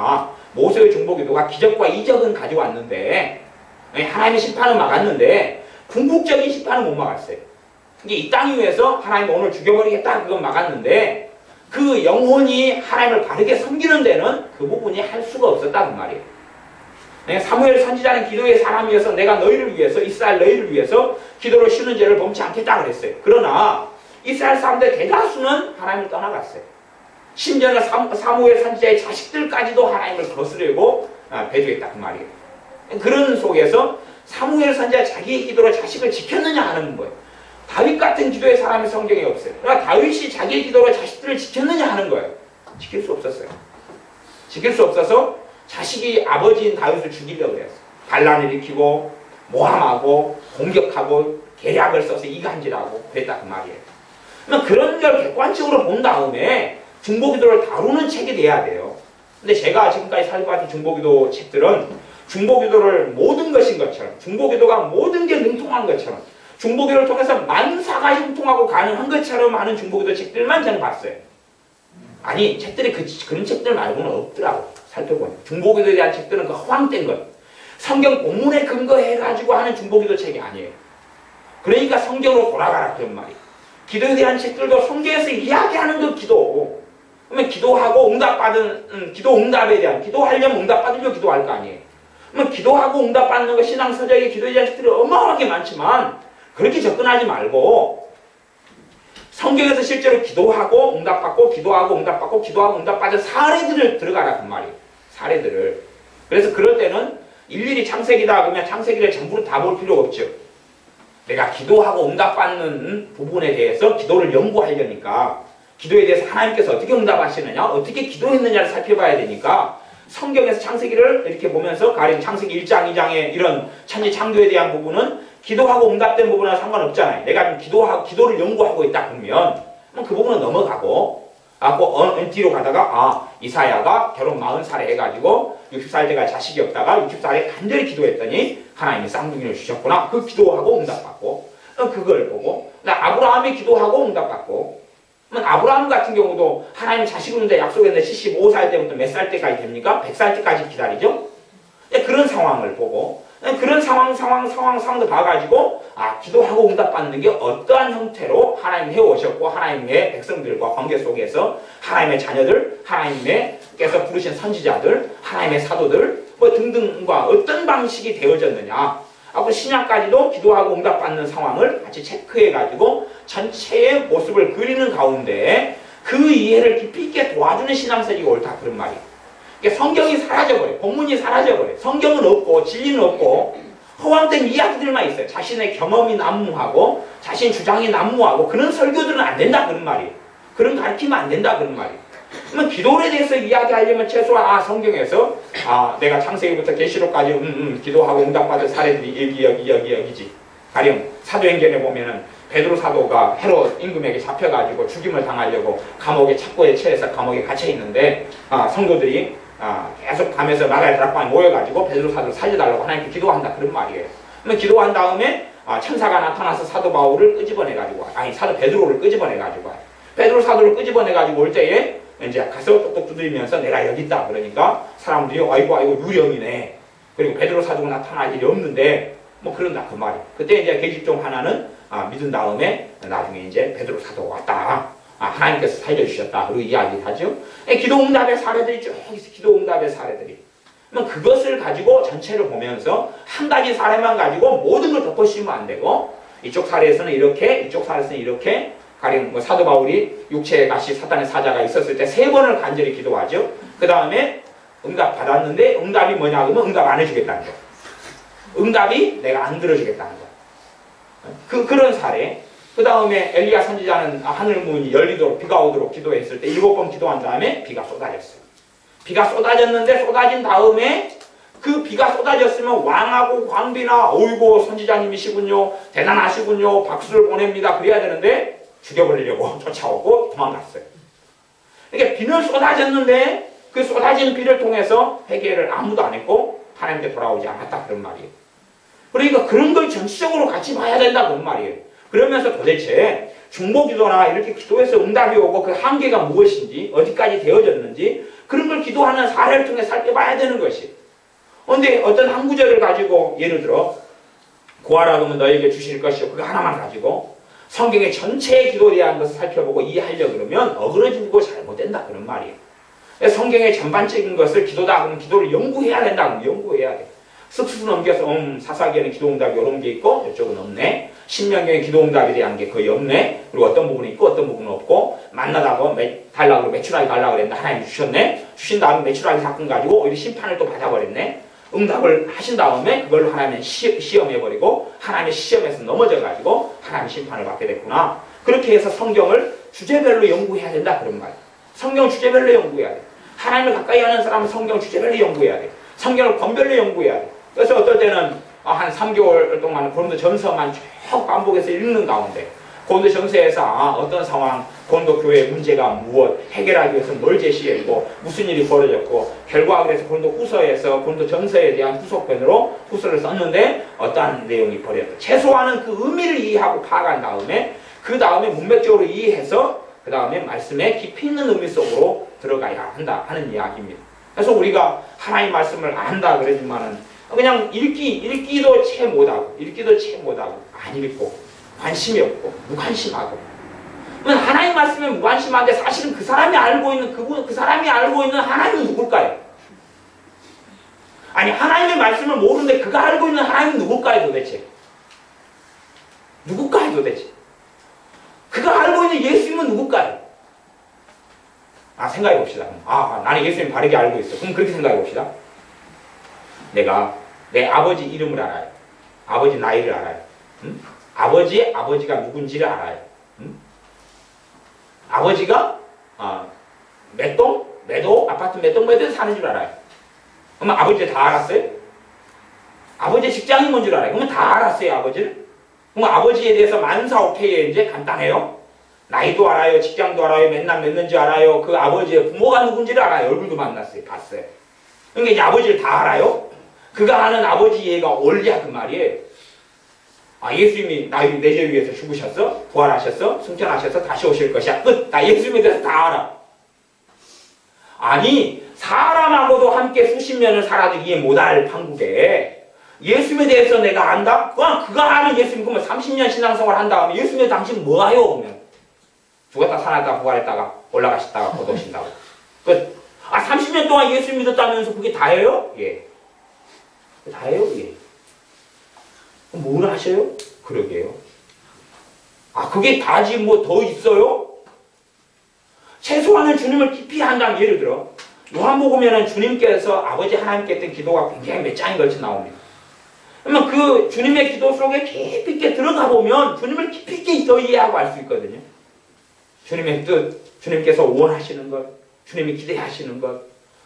모세의 중보기도가 기적과 이적은 가져왔는데 하나님의 심판은 막았는데 궁극적인 심판은 못 막았어요. 이게 이 땅 위에서 하나님 오늘 죽여버리겠다 그건 막았는데 그 영혼이 하나님을 바르게 섬기는 데는 그 부분이 할 수가 없었다는 말이에요. 사무엘 선지자는 기도의 사람이어서 내가 너희를 위해서, 이스라엘 너희를 위해서 기도로 쉬는 죄를 범치 않겠다 그랬어요. 그러나 이스라엘 사람들 대다수는 하나님을 떠나갔어요. 심지어는 사무엘 선지자의 자식들까지도 하나님을 거스르고 배제했다 그 말이에요. 그런 속에서 사무엘 선지자 자기의 기도로 자식을 지켰느냐 하는 거예요. 다윗 같은 기도의 사람이 성경에 없어요. 그러니까 다윗이 자기의 기도로 자식들을 지켰느냐 하는 거예요. 지킬 수 없었어요. 지킬 수 없어서 자식이 아버지인 다윗을 죽이려고 했어요. 반란을 일으키고 모함하고 공격하고 계략을 써서 이간질하고 그랬다 그 말이에요. 그런 걸 객관적으로 본 다음에 중보기도를 다루는 책이 돼야 돼요. 근데 제가 지금까지 살고 왔던 중보기도 책들은 중보기도를 모든 것인 것처럼, 중보기도가 모든 게 능통한 것처럼, 중보기도를 통해서 만사가 형통하고 가능한 것처럼 하는 중보기도 책들만 저는 봤어요. 아니, 책들이 그런 책들 말고는 없더라고. 살펴보니 중보기도에 대한 책들은 그 허황된 것, 성경 본문에 근거해가지고 하는 중보기도 책이 아니에요. 그러니까 성경으로 돌아가라 그런 말이에요. 기도에 대한 책들도 성경에서 이야기하는 그 기도. 그러면 기도하고 응답받은 기도 응답에 대한, 기도하려면 응답받으려고 기도할 거 아니에요. 그러면 기도하고 응답받는 거 신앙서적의 기도에 대한 책들이 어마어마하게 많지만 그렇게 접근하지 말고 성경에서 실제로 기도하고 응답받고 기도하고 응답받고 기도하고 응답받은 사례들을 들어가라 그 말이에요. 사례들을. 그래서 그럴 때는 일일이 창세기다 그러면 창세기를 전부로 다 볼 필요 없죠. 내가 기도하고 응답받는 부분에 대해서 기도를 연구하려니까, 기도에 대해서 하나님께서 어떻게 응답하시느냐, 어떻게 기도했느냐를 살펴봐야 되니까 성경에서 창세기를 이렇게 보면서 가령 창세기 1장, 2장의 이런 천지 창조에 대한 부분은 기도하고 응답된 부분하고 상관없잖아요. 내가 기도를 연구하고 있다 그러면 그 부분은 넘어가고 뒤로 가다가 이사야가 결혼 40살에 해가지고 60살 때가 자식이 없다가 60살에 간절히 기도했더니 하나님이 쌍둥이를 주셨구나. 그 기도하고 응답받고 그걸 보고 아브라함이 기도하고 응답받고 아브라함 같은 경우도 하나님 자식을 준다 약속했는데 75살 때부터 몇 살 때까지 됩니까? 100살 때까지 기다리죠? 그런 상황을 보고 그런 상황도 봐가지고 기도하고 응답받는 게 어떠한 형태로 하나님 해오셨고 하나님의 백성들과 관계 속에서 하나님의 자녀들, 하나님께서 부르신 선지자들, 하나님의 사도들 등등과 어떤 방식이 되어졌느냐. 앞으로 신약까지도 기도하고 응답받는 상황을 같이 체크해가지고 전체의 모습을 그리는 가운데 그 이해를 깊이 있게 도와주는 신앙설이 옳다 그런 말이에요. 성경이 사라져버려요. 본문이 사라져버려요. 성경은 없고 진리는 없고 허황된 이야기들만 있어요. 자신의 경험이 난무하고 자신의 주장이 난무하고 그런 설교들은 안 된다 그런 말이에요. 그런 가르치면 안 된다 그런 말이에요. 그러면 기도에 대해서 이야기하려면 최소한 성경에서 내가 창세기부터 계시록까지 기도하고 응답받은 사례들이 여기지. 가령 사도행전에 보면은 베드로 사도가 헤롯 임금에게 잡혀가지고 죽임을 당하려고 감옥에 착고에 처해서 감옥에 갇혀 있는데 성도들이 계속 가면서 나라의 다락방에 모여가지고 베드로 사도를 살려달라고 하나님께 기도한다 그런 말이에요. 그러면 기도한 다음에 천사가 나타나서 사도 바울을 끄집어내가지고 사도 베드로를 끄집어내가지고 베드로 사도를 끄집어내가지고 올 때에 이제 가서 똑똑 두드리면서 내가 여기 있다 그러니까 사람들이 아이고 유령이네. 그리고 베드로 사도가 나타날 일이 없는데 그런다 그 말이에요. 그때 이제 계집종 하나는 믿은 다음에 나중에 이제 베드로 사도가 왔다. 하나님께서 살려주셨다. 그리고 이야기를 하죠. 기도응답의 사례들이 쭉 있어요. 기도응답의 사례들이. 그러면 그것을 가지고 전체를 보면서 한 가지 사례만 가지고 모든 걸 덮어씌우면 안 되고 이쪽 사례에서는 이렇게, 이쪽 사례에서는 이렇게. 가령 사도 바울이 육체에 다시 사탄의 사자가 있었을 때 3번을 간절히 기도하죠. 그 다음에 응답 받았는데 응답이 뭐냐 그러면 응답 안 해주겠다는 거. 응답이 내가 안 들어주겠다는 거. 그런 사례. 그 다음에 엘리야 선지자는 하늘 문이 열리도록 비가 오도록 기도했을 때 7번 기도한 다음에 비가 쏟아졌어요. 비가 쏟아졌는데 쏟아진 다음에 그 비가 쏟아졌으면 왕하고 광비나 어이고 선지자님이시군요. 대단하시군요. 박수를 보냅니다. 그래야 되는데 죽여버리려고 쫓아오고 도망갔어요. 그러니까 비는 쏟아졌는데 그 쏟아진 비를 통해서 회개를 아무도 안 했고 하나님께 돌아오지 않았다 그런 말이에요. 그러니까 그런 걸 전체적으로 같이 봐야 된다 그런 말이에요. 그러면서 도대체 중보기도나 이렇게 기도해서 응답이 오고 그 한계가 무엇인지 어디까지 되어졌는지 그런 걸 기도하는 사례를 통해 살펴봐야 되는 것이. 그런데 어떤 한 구절을 가지고 예를 들어 구하라 그러면 너에게 주실 것이요 그거 하나만 가지고 성경의 전체의 기도에 대한 것을 살펴보고 이해하려고 그러면 어그러지고 잘못된다 그런 말이에요. 성경의 전반적인 것을 기도다 그러면 기도를 연구해야 된다 그러면 연구해야 돼. 쓱쓱 넘겨서 사사기에는 기도응답이 이런 게 있고 이쪽은 없네. 신명기에 기도응답에 대한 게 거의 없네. 그리고 어떤 부분이 있고 어떤 부분은 없고 만나다가 달라고 매출하게 달라고 그랬는데 하나님 주셨네. 주신 다음에 매출하게 사건 가지고 오히려 심판을 또 받아버렸네. 응답을 하신 다음에 그걸로 하나님은 시험해버리고 하나님의 시험에서 넘어져가지고 하나님의 심판을 받게 됐구나. 그렇게 해서 성경을 주제별로 연구해야 된다 그런 말이에요. 성경 주제별로 연구해야 돼. 하나님을 가까이 하는 사람은 성경 주제별로 연구해야 돼. 성경을 권별로 연구해야 돼. 그래서 어떨 때는 한 3개월 동안 고린도 전서만 쭉 반복해서 읽는 가운데 고린도 전서에서 어떤 상황, 고린도 교회의 문제가 무엇, 해결하기 위해서 뭘 제시했고 무슨 일이 벌어졌고 결과 그래서 고린도 후서에서 고린도 전서에 대한 후속편으로 후서를 썼는데 어떠한 내용이 벌어졌다. 최소한은 그 의미를 이해하고 파악한 다음에 그 다음에 문맥적으로 이해해서 그 다음에 말씀에 깊이 있는 의미 속으로 들어가야 한다 하는 이야기입니다. 그래서 우리가 하나님 말씀을 안다 그러지만은 그냥 읽기도 채 못하고 안 읽고 관심이 없고 무관심하고 그러면 하나님 말씀에 무관심한데 사실은 그 사람이 알고 있는 그 사람이 알고 있는 하나님은 누굴까요? 아니 하나님의 말씀을 모르는데 그가 알고 있는 하나님은 누굴까요 도대체? 누굴까요 도대체? 그가 알고 있는 예수님은 누굴까요? 생각해 봅시다. 나는 예수님 바르게 알고 있어. 그럼 그렇게 생각해 봅시다. 내가 내 아버지 이름을 알아요. 아버지 나이를 알아요. 응? 아버지가 누군지를 알아요. 응? 아버지가 아파트 몇 동에 사는 줄 알아요. 그러면 아버지 다 알았어요? 아버지 직장이 뭔 줄 알아요? 그러면 다 알았어요, 아버지를? 그럼 아버지에 대해서 만사오케이에 이제 간단해요? 나이도 알아요, 직장도 알아요, 맨날 맺는지 알아요, 그 아버지의 부모가 누군지를 알아요, 얼굴도 만났어요, 봤어요. 그러니까 이제 아버지를 다 알아요? 그가 아는 아버지 이해가 옳냐 그 말이에요. 예수님이 내 죄 위해서 죽으셨어? 부활하셨어? 승천하셨어? 다시 오실 것이야. 끝! 나 예수님에 대해서 다 알아. 아니 사람하고도 함께 수십 년을 살아도 이해 못할 판국에 예수님에 대해서 내가 안다? 그가 아는 예수님 그러면 30년 신앙생활 한 다음에 예수님에 당신 뭐하요? 그러면 죽었다 살았다 부활했다가 올라가셨다가 곧 오신다고. 끝. 30년 동안 예수님 믿었다면서 그게 다예요? 예. 다예요? 예. 뭘 하셔요? 그러게요. 그게 다지 뭐 더 있어요? 최소한은 주님을 깊이 한다면 예를 들어 요한복음에는 주님께서 아버지 하나님께 했던 기도가 굉장히 몇 장에 걸쳐 나옵니다. 그러면 그 주님의 기도 속에 깊이 있게 들어가 보면 주님을 깊이 있게 더 이해하고 알 수 있거든요. 주님의 뜻, 주님께서 원하시는 것, 주님이 기대하시는 것,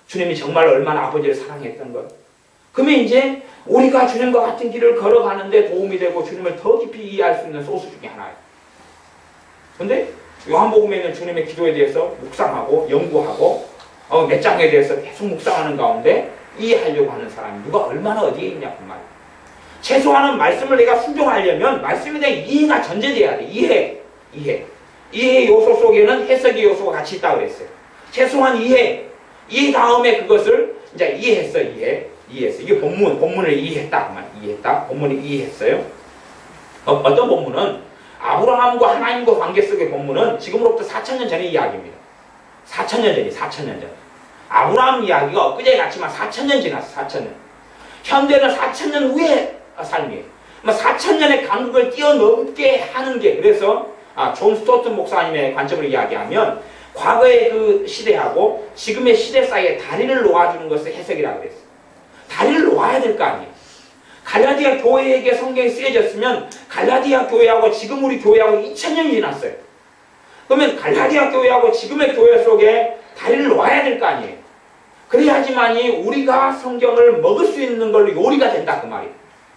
주님이 정말 얼마나 아버지를 사랑했던 것. 그러면 이제 우리가 주님과 같은 길을 걸어가는데 도움이 되고 주님을 더 깊이 이해할 수 있는 소스 중에 하나예요. 그런데 요한복음에는 주님의 기도에 대해서 묵상하고 연구하고 몇 장에 대해서 계속 묵상하는 가운데 이해하려고 하는 사람이 누가 얼마나 어디에 있냐 그 말이에요. 최소한은 말씀을 내가 순종하려면 말씀에 대한 이해가 전제돼야 돼. 이해 요소 속에는 해석의 요소가 같이 있다고 그랬어요. 최소한 이해 다음에 그것을 이제 이해했어. 이게 본문을 이해했다. 그 말. 본문을 이해했어요. 어떤 본문은 아브라함과 하나님과 관계 속의 본문은 지금으로부터 4,000년 전의 이야기입니다. 4,000년 전. 아브라함 이야기가 엊그제 같지만 4,000년 지났어. 4,000년. 현대는 4,000년 후의 삶이에요. 4,000년의 간극을 뛰어넘게 하는 게 그래서 존 스토튼 목사님의 관점으로 이야기하면 과거의 그 시대하고 지금의 시대 사이에 다리를 놓아주는 것을 해석이라고 그랬어요. 다리를 놓아야 될 거 아니에요. 갈라디아 교회에게 성경이 쓰여졌으면 갈라디아 교회하고 지금 우리 교회하고 2000년이 지났어요. 그러면 갈라디아 교회하고 지금의 교회 속에 다리를 놓아야 될 거 아니에요. 그래야지만이 우리가 성경을 먹을 수 있는 걸로 요리가 된다 그 말이에요.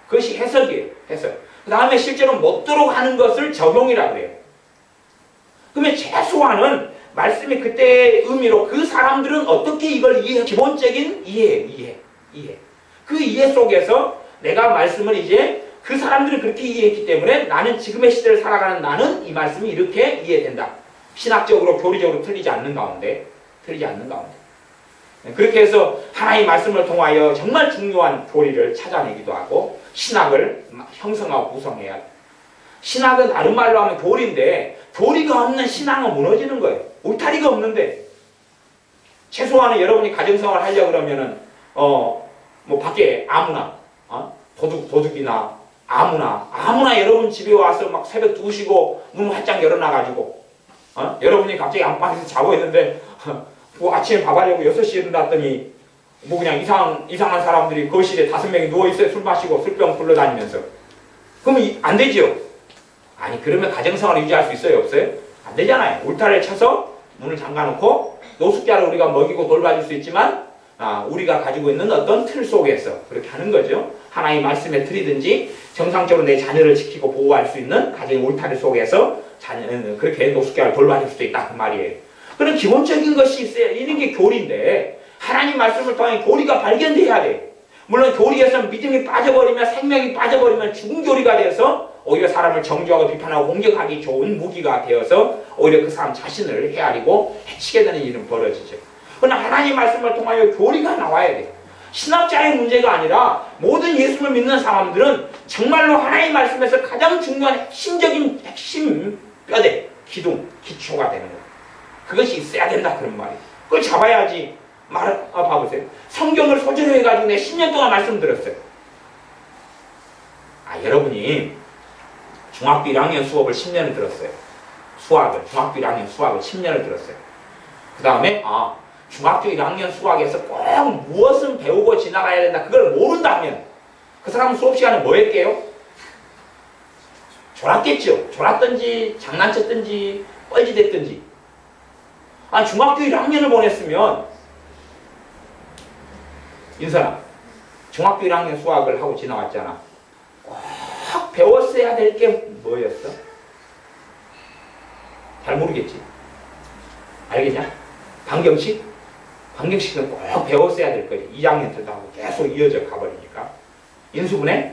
그것이 해석이에요. 해석. 그 다음에 실제로 먹도록 하는 것을 적용이라고 해요. 그러면 최소한은 말씀이 그때의 의미로 그 사람들은 어떻게 이걸 이해, 기본적인 이해. 그 이해 속에서 내가 말씀을 이제 그 사람들은 그렇게 이해했기 때문에 나는 지금의 시대를 살아가는 나는 이 말씀이 이렇게 이해된다. 신학적으로 교리적으로 틀리지 않는 가운데. 그렇게 해서 하나님의 말씀을 통하여 정말 중요한 교리를 찾아내기도 하고 신학을 형성하고 구성해야 돼. 신학은 다른 말로 하면 교리인데 교리가 없는 신앙은 무너지는 거예요. 울타리가 없는데 최소한은 여러분이 가정생활 하려고 그러면은 뭐 밖에 아무나 도둑이나 아무나 여러분 집에 와서 막 새벽 2시고 문 활짝 열어놔가지고 여러분이 갑자기 안방에서 자고 있는데 뭐 아침에 밥 하려고 6시에 일어났더니 뭐 그냥 이상한 사람들이 거실에 5명이 누워있어요. 술 마시고 술병 굴러다니면서. 그러면 안 되지요? 아니 그러면 가정생활을 유지할 수 있어요? 없어요? 안 되잖아요. 울타리를 쳐서 문을 잠가놓고 노숙자를 우리가 먹이고 돌봐줄 수 있지만 우리가 가지고 있는 어떤 틀 속에서 그렇게 하는 거죠. 하나의 말씀의 틀이든지 정상적으로 내 자녀를 지키고 보호할 수 있는 가정의 울타리 속에서 자녀는 그렇게 노숙자를 돌봐줄 수도 있다 그 말이에요. 그런 기본적인 것이 있어야 이런 게 교리인데 하나님 말씀을 통해 교리가 발견돼야 돼. 물론 교리에서 믿음이 빠져버리면 생명이 빠져버리면 죽은 교리가 되어서 오히려 사람을 정죄하고 비판하고 공격하기 좋은 무기가 되어서 오히려 그 사람 자신을 헤아리고 해치게 되는 일은 벌어지죠. 그러나 하나님 말씀을 통하여 교리가 나와야 돼. 신학자의 문제가 아니라 모든 예수를 믿는 사람들은 정말로 하나님 말씀에서 가장 중요한 핵심 뼈대, 기둥, 기초가 되는 거예요. 그것이 있어야 된다 그런 말이에요. 그걸 잡아야지. 봐보세요. 성경을 소재로 해가지고 내가 10년 동안 말씀 들었어요. 여러분이 중학교 1학년 수업을 10년을 들었어요. 중학교 1학년 수학을 10년을 들었어요. 그 다음에 중학교 1학년 수학에서 꼭 무엇은 배우고 지나가야 된다. 그걸 모른다면 그 사람은 수업 시간에 뭐 했게요? 졸았겠죠. 졸았든지 장난쳤든지 뻘짓했든지. 중학교 1학년을 보냈으면 인선아 중학교 1학년 수학을 하고 지나왔잖아. 꼭 배웠어야 될 게 뭐였어? 잘 모르겠지. 알겠냐? 방정식은 꼭 배웠어야 될 거지. 2학년 때도 하고 계속 이어져 가버리니까. 인수분해?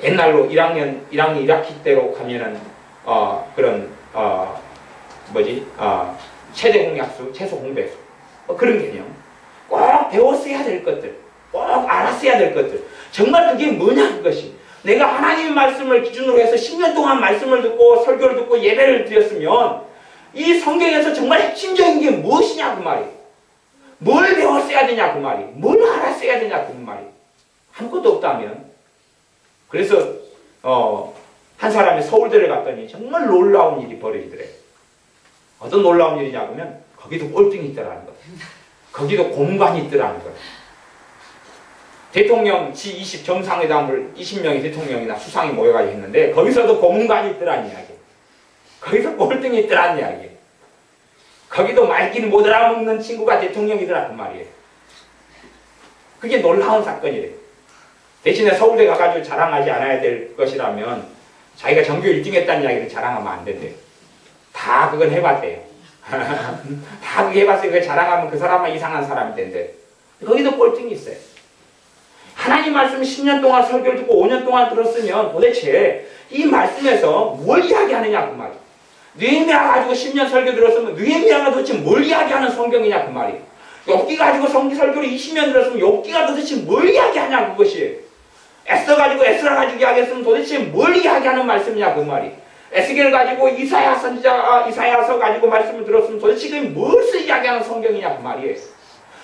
옛날로 1학년 1학기 때로 가면은 그런 최대 공약수, 최소 공배수 그런 개념. 꼭 배웠어야 될 것들, 꼭 알았어야 될 것들. 정말 그게 뭐냐 그것이. 내가 하나님의 말씀을 기준으로 해서 10년 동안 말씀을 듣고 설교를 듣고 예배를 드렸으면 이 성경에서 정말 핵심적인 게 무엇이냐 그 말이. 뭘 배웠어야 되냐 그 말이. 뭘 알았어야 되냐 그 말이. 아무것도 없다면. 그래서 한 사람이 서울대를 갔더니 정말 놀라운 일이 벌어지더래. 어떤 놀라운 일이냐 그러면 거기도 꼴등이 있더라는 거예요. 거기도 고문관이 있더라는 거예요. 대통령 G20 정상회담을 20명의 대통령이나 수상이 모여가지고 했는데 거기서도 고문관이 있더라는 이야기. 거기서 꼴등이 있더라는 이야기. 거기도 말귀를 못 알아먹는 친구가 대통령이더라 그 말이에요. 그게 놀라운 사건이래. 대신에 서울대 가가지고 자랑하지 않아야 될 것이라면 자기가 전교 1등 했다는 이야기를 자랑하면 안 된대요. 다 그건 해봤대요. 다 그게 해봤어요. 그걸 자랑하면 그 사람만 이상한 사람이 된대. 거기도 꼴등이 있어요. 하나님 말씀 10년 동안 설교를 듣고 5년 동안 들었으면 도대체 이 말씀에서 뭘 이야기하느냐 그 말이에요. 느헤미야 가지고 10년 설교 들었으면 느헤미야가 도대체 뭘 이야기하는 성경이냐 그 말이에요. 욥기 가지고 설교를 20년 들었으면 욥기가 도대체 뭘 이야기하냐 그것이. 에스라 가지고 이야기했으면 도대체 뭘 이야기하는 말씀이냐 그 말이에요. 에스겔 가지고 이사야 선지자 이사야서 가지고 말씀을 들었으면 도대체 그게 무엇을 이야기하는 성경이냐 그 말이에요.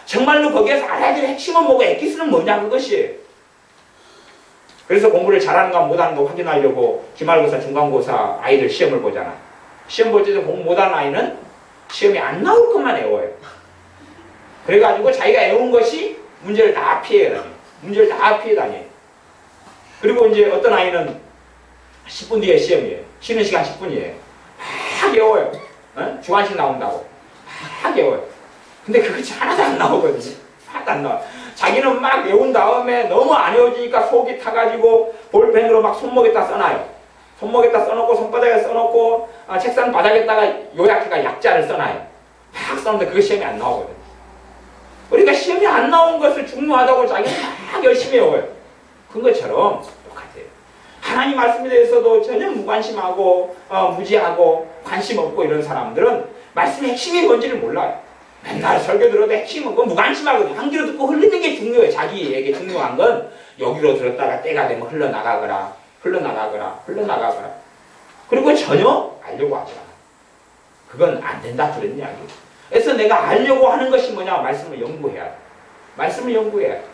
정말로 거기에서 알아야 될 핵심은 뭐고 엑기스는 뭐냐 그것이에요. 그래서 공부를 잘하는가 못하는 거 확인하려고 기말고사 중간고사 아이들 시험을 보잖아. 시험 볼 때도 공부 못하는 아이는 시험이 안 나올 것만 외워요. 그래가지고 자기가 외운 것이 문제를 다 피해 다녀요. 그리고 이제 어떤 아이는 10분 뒤에 시험이에요. 쉬는 시간 10분이에요. 막 외워요. 주관식 나온다고. 막 외워요. 근데 그것이 하나도 안 나오거든요. 하나도 안 나와. 자기는 막 외운 다음에 너무 안 외워지니까 속이 타가지고 볼펜으로 막 손목에다 써놔요. 손목에다 써놓고 손바닥에 써놓고 책상 바닥에다가 요약해가 약자를 써놔요. 막 써놓는데 그게 시험이 안 나오거든요. 그러니까 시험이 안 나온 것을 중요하다고 자기는 막 열심히 외워요. 그런 것처럼 똑같아요. 하나님 말씀에 대해서도 전혀 무관심하고 무지하고 관심 없고 이런 사람들은 말씀의 핵심이 뭔지를 몰라요. 맨날 설교 들어도 핵심은 그건 무관심하거든요. 한 귀로 듣고 흘리는 게 중요해요. 자기에게 중요한 건 여기로 들었다가 때가 되면 흘러나가거라. 흘러나가거라. 그리고 전혀 알려고 하지 않아. 그건 안 된다 그런 이야기. 그래서 내가 알려고 하는 것이 뭐냐? 말씀을 연구해야 돼. 말씀을 연구해야 돼.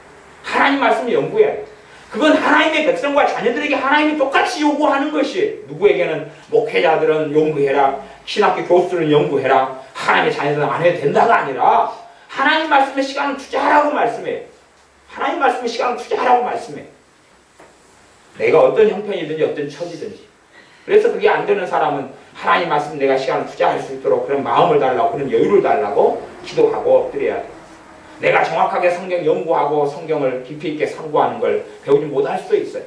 하나님 말씀을 연구해야 돼. 그건 하나님의 백성과 자녀들에게 하나님이 똑같이 요구하는 것이, 누구에게는 목회자들은 연구해라, 신학교 교수들은 연구해라, 하나님의 자녀들은 안 해도 된다가 아니라 하나님 말씀에 시간을 투자하라고 말씀해. 하나님 말씀에 시간을 투자하라고 말씀해. 내가 어떤 형편이든지 어떤 처지든지. 그래서 그게 안 되는 사람은 하나님 말씀 내가 시간을 투자할 수 있도록 그런 마음을 달라고, 그런 여유를 달라고 기도하고 엎드려야 돼. 내가 정확하게 성경 연구하고 성경을 깊이 있게 상고하는 걸 배우지 못할 수도 있어요.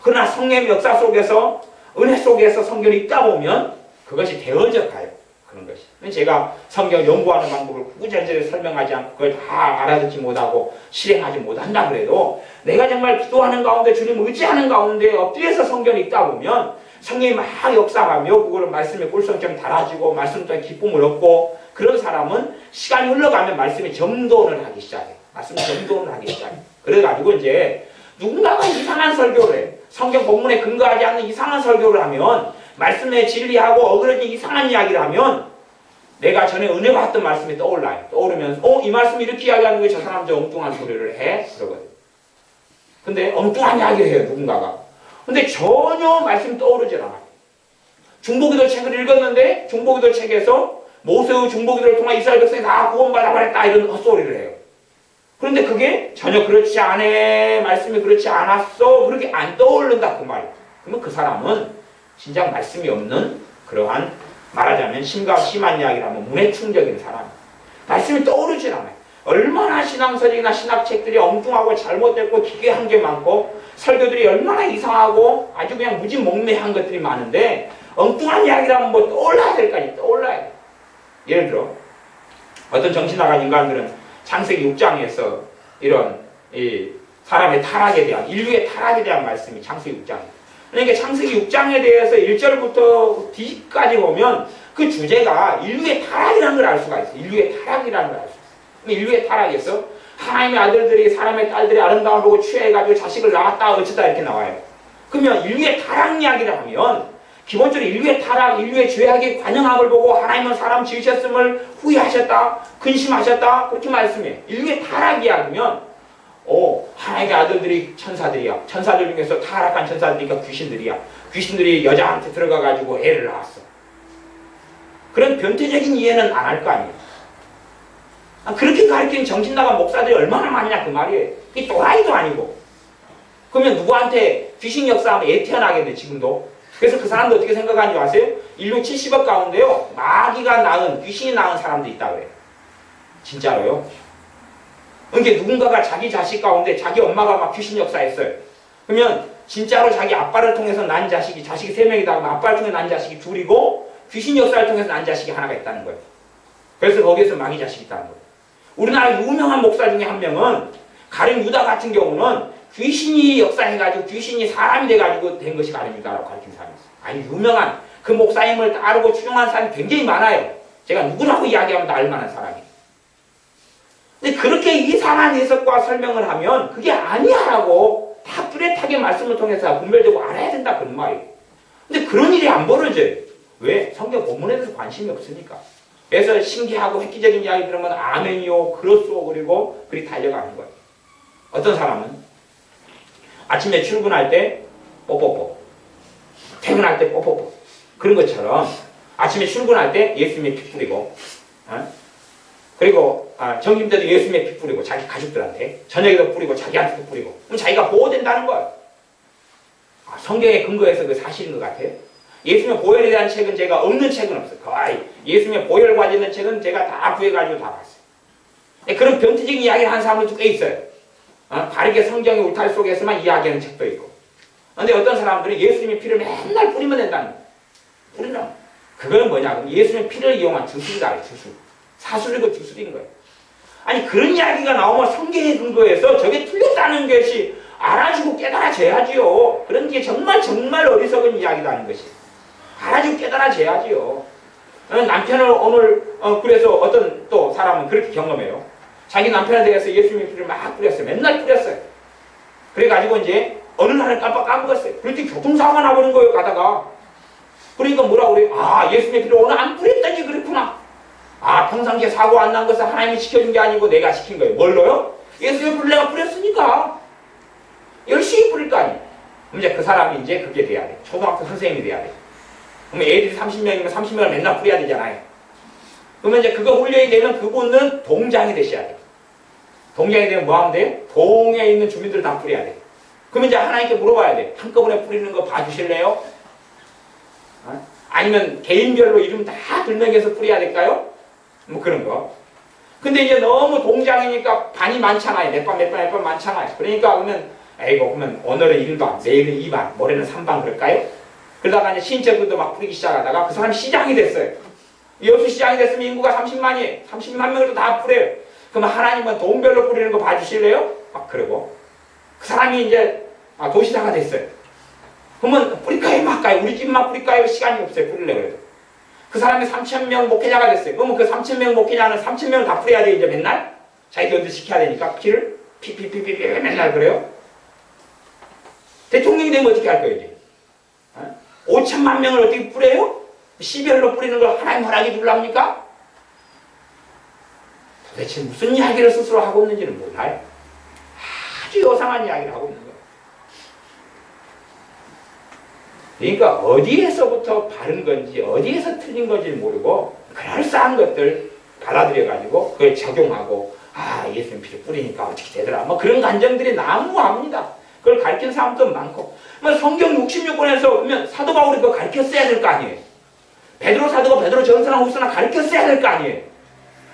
그러나 성령의 역사 속에서, 은혜 속에서 성경이 있다 보면 그것이 되어져 가요. 그런 것이. 제가 성경 연구하는 방법을 구구절절히 설명하지 않고 그걸 다 알아듣지 못하고 실행하지 못한다 그래도 내가 정말 기도하는 가운데, 주님 의지하는 가운데 엎드려서 성경이 있다 보면 성령이 막 역사하며 그거를 말씀의 꿀성처럼 달아지고 말씀 통해 기쁨을 얻고, 그런 사람은 시간이 흘러가면 말씀이 정돈을 하기 시작해. 말씀이 정돈을 하기 시작해. 그래가지고 이제 누군가가 이상한 설교를 해. 성경 본문에 근거하지 않는 이상한 설교를 하면, 말씀에 진리하고 어그러진 이상한 이야기를 하면 내가 전에 은혜 받았던 말씀이 떠올라요. 떠오르면서 이 말씀이 이렇게 이야기하는 게 저 사람 저 엉뚱한 소리를 해? 그러거든. 근데 엉뚱한 이야기를 해요, 누군가가. 근데 전혀 말씀이 떠오르질 않아요. 중보기도 책을 읽었는데 중보기도 책에서 모세의 중보기도를 통해 이스라엘 백성이 다 구원받아 버렸다 이런 헛소리를 해요. 그런데 그게 전혀 그렇지 않아. 말씀이 그렇지 않았어. 그렇게 안 떠오른다 그 말이에요. 그러면 그 사람은 진작 말씀이 없는, 그러한 말하자면 심한 이야기를 하면 문해충적인 사람. 말씀이 떠오르질 않아요. 얼마나 신앙서적이나 신학책들이 엉뚱하고 잘못됐고 기괴한 게 많고 설교들이 얼마나 이상하고 아주 그냥 무지몽매한 것들이 많은데 엉뚱한 이야기를 하면 뭐 떠올라야 될 거 아니에요. 떠올라야 돼. 예를 들어 어떤 정신나간 인간들은 창세기 6장에서 이런 이 사람의 타락에 대한, 인류의 타락에 대한 말씀이 창세기 6장이에요. 그러니까 창세기 6장에 대해서 1절부터 뒤까지 보면 그 주제가 인류의 타락이라는 걸 알 수가 있어요. 인류의 타락이라는 걸 알 수 있어요. 인류의 타락에서 하나님의 아들들이 사람의 딸들이 아름다움을 보고 취해가지고 자식을 낳았다 어쩌다 이렇게 나와요. 그러면 인류의 타락 이야기를 하면 기본적으로 인류의 타락, 인류의 죄악의 관영함을 보고 하나님은 사람 지으셨음을 후회하셨다, 근심하셨다 그렇게 말씀해요. 인류의 타락 이야기면 하나님의 아들들이 천사들이야. 천사들 중에서 타락한 천사들이니까 귀신들이야. 귀신들이 여자한테 들어가가지고 애를 낳았어. 그런 변태적인 이해는 안 할 거 아니에요. 그렇게 가르치는 정신나간 목사들이 얼마나 많냐 그 말이에요. 그게 또라이도 아니고. 그러면 누구한테 귀신 역사하면 애 태어나겠네 지금도. 그래서 그 사람도 어떻게 생각하는지 아세요? 인류 70억 가운데요 마귀가 낳은, 귀신이 낳은 사람도 있다 그래요. 진짜로요. 그러니까 누군가가 자기 자식 가운데 자기 엄마가 막 귀신 역사했어요. 그러면 진짜로 자기 아빠를 통해서 난 자식이 3명이다 하면 아빠를 통해 난 자식이 2이고 귀신 역사를 통해서 난 자식이 하나가 있다는 거예요. 그래서 거기에서 마귀 자식이 있다는 거예요. 우리나라 유명한 목사 중에 한 명은 가룟 유다 같은 경우는 귀신이 역사해가지고 귀신이 사람이 돼가지고 된 것이 가룟 유다라고 가르친 사람이 있어요. 아니 유명한 그 목사님을 따르고 추종한 사람이 굉장히 많아요. 제가 누구라고 이야기하면 다 알만한 사람이. 근데 그렇게 이상한 해석과 설명을 하면 그게 아니야라고 다 뚜렷하게 말씀을 통해서 분별적으로 알아야 된다 그런 말이에요. 근데 그런 일이 안 벌어져요. 왜? 성경 본문에 대해서 관심이 없으니까. 그래서 신기하고 획기적인 이야기 들으면 아멘이요, 그렇소, 그리고 그리 달려가는 거예요. 어떤 사람은 아침에 출근할 때 뽀뽀뽀, 퇴근할 때 뽀뽀뽀, 그런 것처럼 아침에 출근할 때 예수님의 피 뿌리고, 그리고 점심 때도 예수님의 피 뿌리고 자기 가족들한테, 저녁에도 뿌리고 자기한테도 뿌리고, 그럼 자기가 보호된다는 거예요. 성경에 근거해서 그 사실인 것 같아요. 예수님의 보혈에 대한 책은 제가 없는 책은 없어요. 거의 예수님의 보혈 가지는 책은 제가 다 구해가지고 다 봤어요. 그런 변태적인 이야기를 하는 사람도 꽤 있어요. 바르게 성경의 울타리 속에서만 이야기하는 책도 있고. 그런데 어떤 사람들은 예수님의 피를 맨날 뿌리면 된다는 거예요. 뿌리면 그거는 뭐냐? 예수님의 피를 이용한 주술이다. 주술. 사술이고 주술인 거예요. 아니 그런 이야기가 나오면 성경의 근거에서 저게 틀렸다는 것이 알아주고 깨달아져야지요. 그런 게 정말 어리석은 이야기라는 것이. 알아주고 깨달아져야지요. 남편을 오늘 그래서 어떤 또 사람은 그렇게 경험해요. 자기 남편에 대해서 예수님의 피를 막 뿌렸어요. 맨날 뿌렸어요. 그래가지고 이제 어느 날에 깜빡 까먹었어요. 그랬더니 교통사고가 나버린 거예요, 가다가. 그러니까 뭐라 그래요? 아, 예수님의 피를 오늘 안 뿌렸다니 그랬구나. 아, 평상시에 사고 안 난 것은 하나님이 시켜준 게 아니고 내가 시킨 거예요. 뭘로요? 예수님의 피를 내가 뿌렸으니까. 열심히 뿌릴 거 아니에요. 그럼 이제 그 사람이 이제 그게 돼야 돼. 초등학교 선생님이 돼야 돼. 그러면 애들이 30명이면 30명을 맨날 뿌려야 되잖아요. 그러면 이제 그거 훈련이 되면 그분은 동장이 되셔야 돼. 동장이 되면 뭐 하면 돼요? 동에 있는 주민들을 다 뿌려야 돼. 그러면 이제 하나님께 물어봐야 돼. 한꺼번에 뿌리는 거 봐주실래요? 아니면 개인별로 이름 다 들먹여서 뿌려야 될까요? 뭐 그런 거. 근데 이제 너무 동장이니까 반이 많잖아요. 몇 반 많잖아요. 그러니까 그러면 에이고 그러면 오늘은 1반, 내일은 2반, 모레는 3반 그럴까요? 그러다가 이제 신체들도 막 뿌리기 시작하다가 그 사람이 시장이 됐어요. 여수 시장이 됐으면 인구가 30만이에요. 30만 명을 다 뿌려요. 그러면 하나님은 돈별로 뿌리는 거 봐주실래요? 막 그러고 그 사람이 이제 도시사가 됐어요. 그러면 뿌릴까요? 말까요? 우리 집만 뿌릴까요? 시간이 없어요. 뿌리려고 해도. 그 사람이 3,000명 목회자가 됐어요. 그러면 그 3,000명 목회자는 3,000명을 다 뿌려야 돼 이제 맨날? 자기 연주시켜야 되니까 피를 피피피피 맨날 그래요? 대통령이 되면 어떻게 할 거예요 이제? 5천만 명을 어떻게 뿌려요? 시별로 뿌리는 걸 하나님 허락이 주랍니까? 도대체 무슨 이야기를 스스로 하고 있는지는 몰라요. 아주 요상한 이야기를 하고 있는 거예요. 그러니까 어디에서부터 바른 건지 어디에서 틀린 건지 모르고 그럴싸한 것들 받아들여가지고 그걸 적용하고 아 예수님 피를 뿌리니까 어떻게 되더라 뭐 그런 감정들이 난무합니다. 그걸 가르치는 사람도 많고 뭐 성경 66권에서 그러면 사도 바울이 그거 가르쳤어야 될 거 아니에요. 베드로 사도가 베드로 전서나 후서나 가르쳤어야 될 거 아니에요.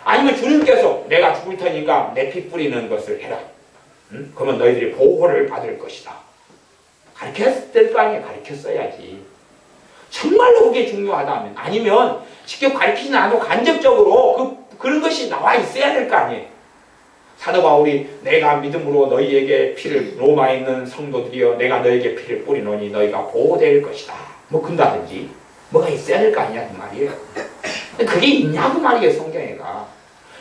아니면 주님께서 내가 죽을 테니까 내 피 뿌리는 것을 해라. 응? 그러면 너희들이 보호를 받을 것이다. 가르쳤을 될 거 아니에요. 가르쳤어야지. 정말로 그게 중요하다면 아니면 직접 가르치지 않아도 간접적으로 그런 것이 나와 있어야 될 거 아니에요. 사도 바울이 내가 믿음으로 너희에게 피를 로마에 있는 성도들이여 내가 너희에게 피를 뿌리노니 너희가 보호될 것이다. 뭐 근다든지 뭐가 있어야 될 거 아니냐 그 말이에요. 그게 있냐고 말이에요 성경에가.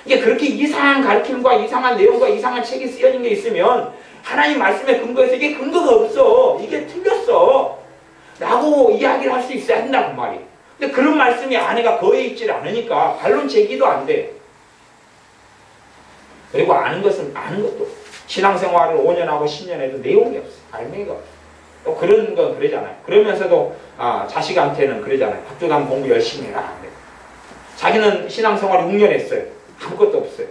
이게 그렇게 이상한 가르침과 이상한 내용과 이상한 책이 쓰여진 게 있으면 하나님 말씀에 근거해서 이게 근거가 없어. 이게 틀렸어. 라고 이야기를 할 수 있어야 한다고 말이에요. 근데 그런 말씀이 안에가 거의 있질 않으니까 반론 제기도 안 돼. 그리고 아는 것은 아는 것도 신앙생활을 5년 하고 10년 해도 내용이 없어요. 알맹이가 없어요. 또 그런 건 그러잖아요. 그러면서도 자식한테는 그러잖아요. 학교 가면 공부 열심히 해라. 자기는 신앙생활 6년 했어요. 아무것도 없어요.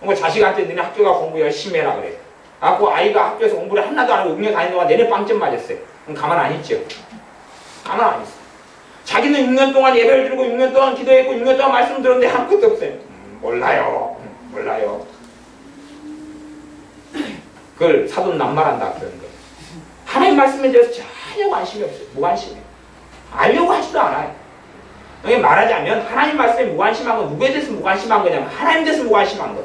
그럼 자식한테 너네 학교 가 공부 열심히 해라 그래요. 그 아이가 학교에서 공부를 하나도 안 하고 6년 다니는 동안 내내 빵점 맞았어요. 그럼 가만 안 있죠. 가만 안 있어요. 자기는 6년 동안 예배를 드리고 6년 동안 기도했고 6년 동안 말씀 들었는데 아무것도 없어요. 몰라요. 그걸 사돈 낱말한다 그러는 거예요. 하나님 말씀에 대해서 전혀 관심이 없어요. 무관심해요. 알려고 하지도 않아요. 여기 말하자면 하나님 말씀에 무관심한 건 누구에 대해서 무관심한 거냐면 하나님에 대해서 무관심한 거.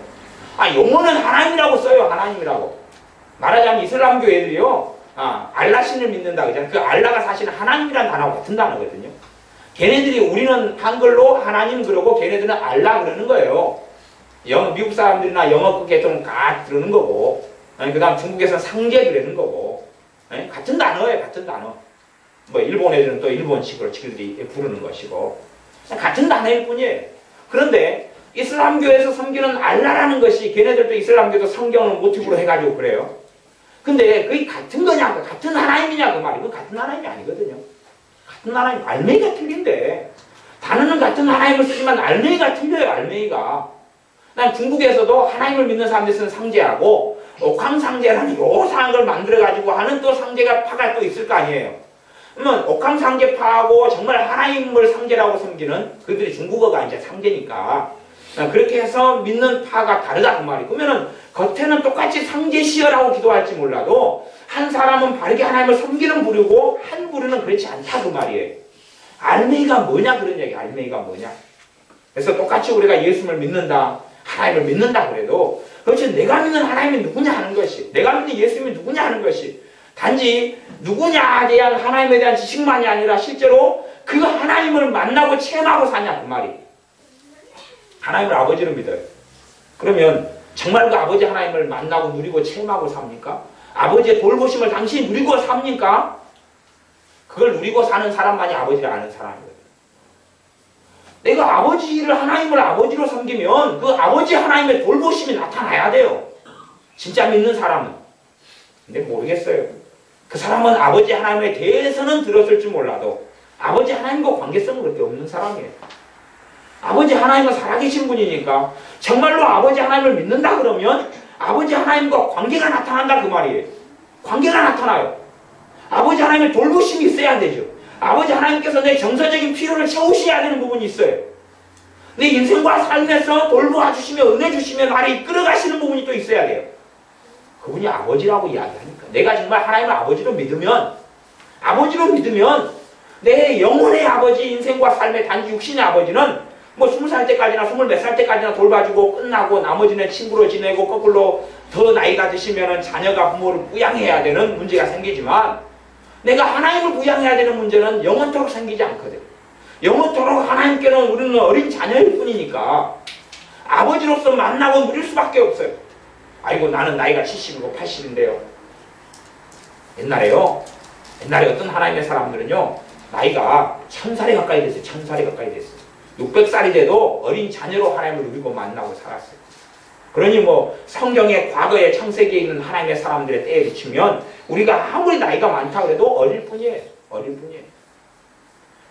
영어는 하나님이라고 써요. 하나님이라고. 말하자면 이슬람교 애들이요. 알라신을 믿는다 그러잖아요. 그 알라가 사실은 하나님이라는 단어와 같은 단어거든요. 걔네들이 우리는 한글로 하나님 그러고 걔네들은 알라 그러는 거예요. 미국 사람들이나 영어권 계통은 다 그러는 거고 그 다음 중국에서는 상제 그러는 거고 같은 단어예요. 같은 단어. 뭐 일본 애들은 또 일본식으로 지들이 부르는 것이고 같은 단어일 뿐이에요. 그런데 이슬람교에서 섬기는 알라라는 것이 걔네들도 이슬람교도 성경을 모티브로 해가지고 그래요. 근데 그게 같은 거냐 같은 하나님이냐 그 말이. 그 같은 하나님이 아니거든요. 같은 하나님 알맹이가 틀린데 단어는 같은 하나님을 쓰지만 알맹이가 틀려요. 알맹이가. 난 중국에서도 하나님을 믿는 사람들이 쓰는 상제하고 옥황상제라는 요상한 걸 만들어가지고 하는 또 상제가 파가 또 있을 거 아니에요. 그러면 옥황상제파하고 정말 하나님을 상제라고 섬기는 그들이 중국어가 이제 상제니까 그렇게 해서 믿는 파가 다르다 그 말이에요. 그러면은 겉에는 똑같이 상제시여라고 기도할지 몰라도 한 사람은 바르게 하나님을 섬기는 부류고 한 부류는 그렇지 않다 그 말이에요. 알맹이가 뭐냐 그런 얘기. 알맹이가 뭐냐. 그래서 똑같이 우리가 예수를 믿는다 하나님을 믿는다 그래도 그렇지 내가 믿는 하나님이 누구냐 하는 것이 내가 믿는 예수님이 누구냐 하는 것이 단지 누구냐에 대한 하나님에 대한 지식만이 아니라 실제로 그 하나님을 만나고 체험하고 사냐 그 말이. 하나님을 아버지로 믿어요. 그러면 정말 그 아버지 하나님을 만나고 누리고 체험하고 삽니까? 아버지의 돌보심을 당신이 누리고 삽니까? 그걸 누리고 사는 사람만이 아버지를 아는 사람이거든요. 내가 하나님을 아버지로 섬기면 그 아버지 하나님의 돌보심이 나타나야 돼요. 진짜 믿는 사람은. 근데 모르겠어요. 그 사람은 아버지 하나님에 대해서는 들었을지 몰라도 아버지 하나님과 관계성은 그렇게 없는 사람이에요. 아버지 하나님은 살아계신 분이니까 정말로 아버지 하나님을 믿는다 그러면 아버지 하나님과 관계가 나타난다 그 말이에요. 관계가 나타나요. 아버지 하나님의 돌보심이 있어야 되죠. 아버지 하나님께서 내 정서적인 필요를 채우셔야 되는 부분이 있어요. 내 인생과 삶에서 돌보아 주시며 은혜 주시며 나를 이끌어 가시는 부분이 또 있어야 돼요. 그분이 아버지라고 이야기하니까 내가 정말 하나님을 아버지로 믿으면 내 영혼의 아버지, 인생과 삶의 단지 육신의 아버지는 뭐 20살 때까지나 20몇 살 때까지나 돌봐주고 끝나고 나머지는 친구로 지내고 거꾸로 더 나이가 드시면 자녀가 부모를 부양해야 되는 문제가 생기지만 내가 하나님을 부양해야 되는 문제는 영원토록 생기지 않거든. 영원토록 하나님께는 우리는 어린 자녀일 뿐이니까 아버지로서 만나고 누릴 수밖에 없어요. 아이고 나는 나이가 70이고 80인데요. 옛날에 어떤 하나님의 사람들은요 나이가 1000살이 가까이 됐어요. 1000살이 가까이 됐어요. 600살이 돼도 어린 자녀로 하나님을 누리고 만나고 살았어요. 그러니 뭐 성경의 과거의 창세기에 있는 하나님의 사람들의 때에 비추면 우리가 아무리 나이가 많다 그래도 어릴 뿐이에요.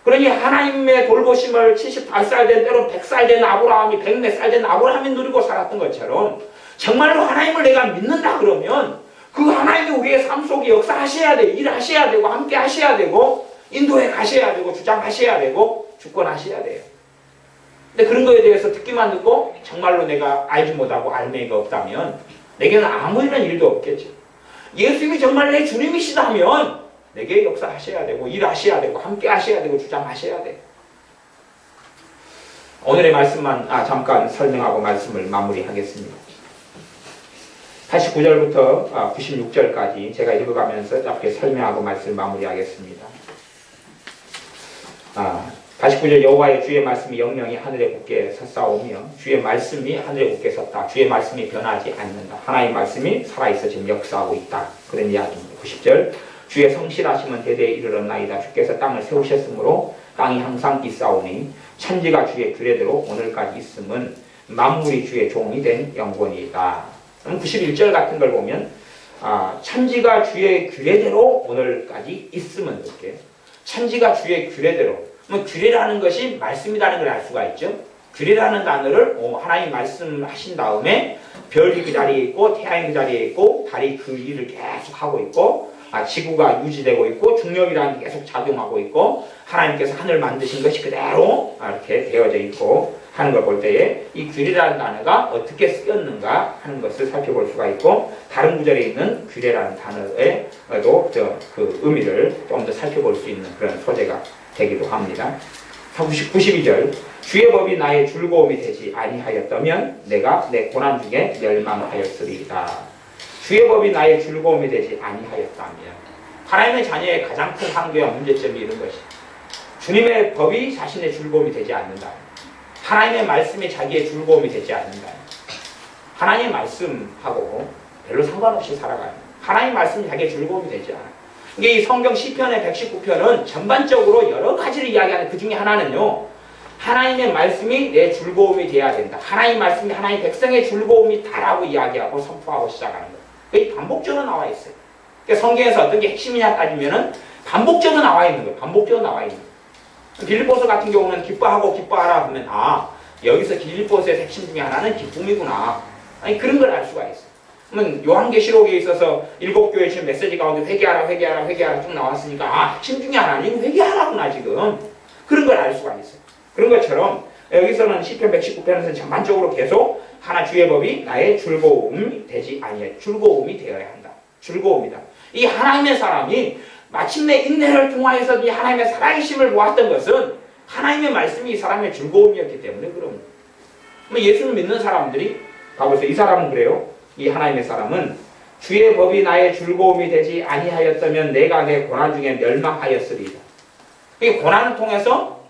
그러니 하나님의 돌보심을 75살 된 때로 100살 된 아브라함이 100몇 살 된 아브라함이 누리고 살았던 것처럼 정말로 하나님을 내가 믿는다 그러면 그 하나님이 우리의 삶 속에 역사하셔야 돼요. 일하셔야 되고 함께 하셔야 되고 인도해 가셔야 되고 주장하셔야 되고 주권하셔야 돼요. 근데 그런 거에 대해서 듣기만 듣고 정말로 내가 알지 못하고 알매가 없다면 내게는 아무 이런 일도 없겠죠. 예수님이 정말 내 주님이시다면 내게 역사하셔야 되고 일하셔야 되고 함께 하셔야 되고 주장하셔야 돼요. 오늘의 말씀만 잠깐 설명하고 말씀을 마무리하겠습니다. 89절부터 96절까지 제가 읽어가면서 짧게 설명하고 말씀을 마무리하겠습니다. 89절 여호와의 주의 말씀이 영영이 하늘에 굳게 섰사오며 주의 말씀이 하늘에 굳게 섰다. 주의 말씀이 변하지 않는다. 하나님의 말씀이 살아있어 지금 역사하고 있다. 그런 이야기입니다. 90절 주의 성실하심은 대대에 이르렀나이다. 주께서 땅을 세우셨으므로 땅이 항상 있사오니 천지가 주의 규례대로 오늘까지 있음은 만물이 주의 종이 된 영권이다. 91절 같은 걸 보면 천지가 주의 규례대로 오늘까지 있음은 이렇게 천지가 주의 규례대로 규례라는 것이 말씀이라는 걸 알 수가 있죠. 규례라는 단어를 하나님 말씀하신 다음에 별이 그 자리에 있고 태양이 그 자리에 있고 달이 그 일을 계속 하고 있고 지구가 유지되고 있고 중력이라는 게 계속 작용하고 있고 하나님께서 하늘을 만드신 것이 그대로 이렇게 되어져 있고 하는 걸 볼 때에 이 규례라는 단어가 어떻게 쓰였는가 하는 것을 살펴볼 수가 있고 다른 구절에 있는 규례라는 단어에도 그 의미를 좀 더 살펴볼 수 있는 그런 소재가 되기도 합니다. 92절 주의 법이 나의 즐거움이 되지 아니하였다면 내가 내 고난 중에 멸망하였으리이다. 주의 법이 나의 즐거움이 되지 아니하였다면 하나님의 자녀의 가장 큰 한계와 문제점이 이런 것이 주님의 법이 자신의 즐거움이 되지 않는다. 하나님의 말씀이 자기의 즐거움이 되지 않는다. 하나님의 말씀하고 별로 상관없이 살아가요. 하나님의 말씀이 자기의 즐거움이 되지 않아요. 이게 이 성경 시편의 119편은 전반적으로 여러 가지를 이야기하는 그 중에 하나는요. 하나님의 말씀이 내 즐거움이 되어야 된다. 하나님의 말씀이 하나님의 백성의 즐거움이 다라고 이야기하고 선포하고 시작하는 거예요. 그게 반복적으로 나와 있어요. 그러니까 성경에서 어떤 게 핵심이냐 따지면은 반복적으로 나와 있는 거예요. 반복적으로 나와 있는 거예요. 빌립보서 같은 경우는 기뻐하고 기뻐하라 하면 여기서 빌립보서의 핵심 중에 하나는 기쁨이구나. 아니 그런 걸 알 수가 있어요. 그러면 요한계시록에 있어서 7교회 지금 메시지 가운데 회개하라 쭉 나왔으니까 핵심 중에 하나는 회개하라구나 지금. 그런 걸 알 수가 있어요. 그런 것처럼 여기서는 시편 119편에서는 전반적으로 계속 하나 주의 법이 나의 즐거움이 되지 아니해. 즐거움이 되어야 한다. 즐거움이다. 이 하나님의 사람이 마침내 인내를 통하여서 이 하나님의 살아계심을 보았던 것은 하나님의 말씀이 이 사람의 즐거움이었기 때문에 그런 거예요. 예수를 믿는 사람들이 봐보세요. 이 사람은 그래요. 이 하나님의 사람은 주의 법이 나의 즐거움이 되지 아니하였다면 내가 내 고난 중에 멸망하였으리이다. 이 고난을 통해서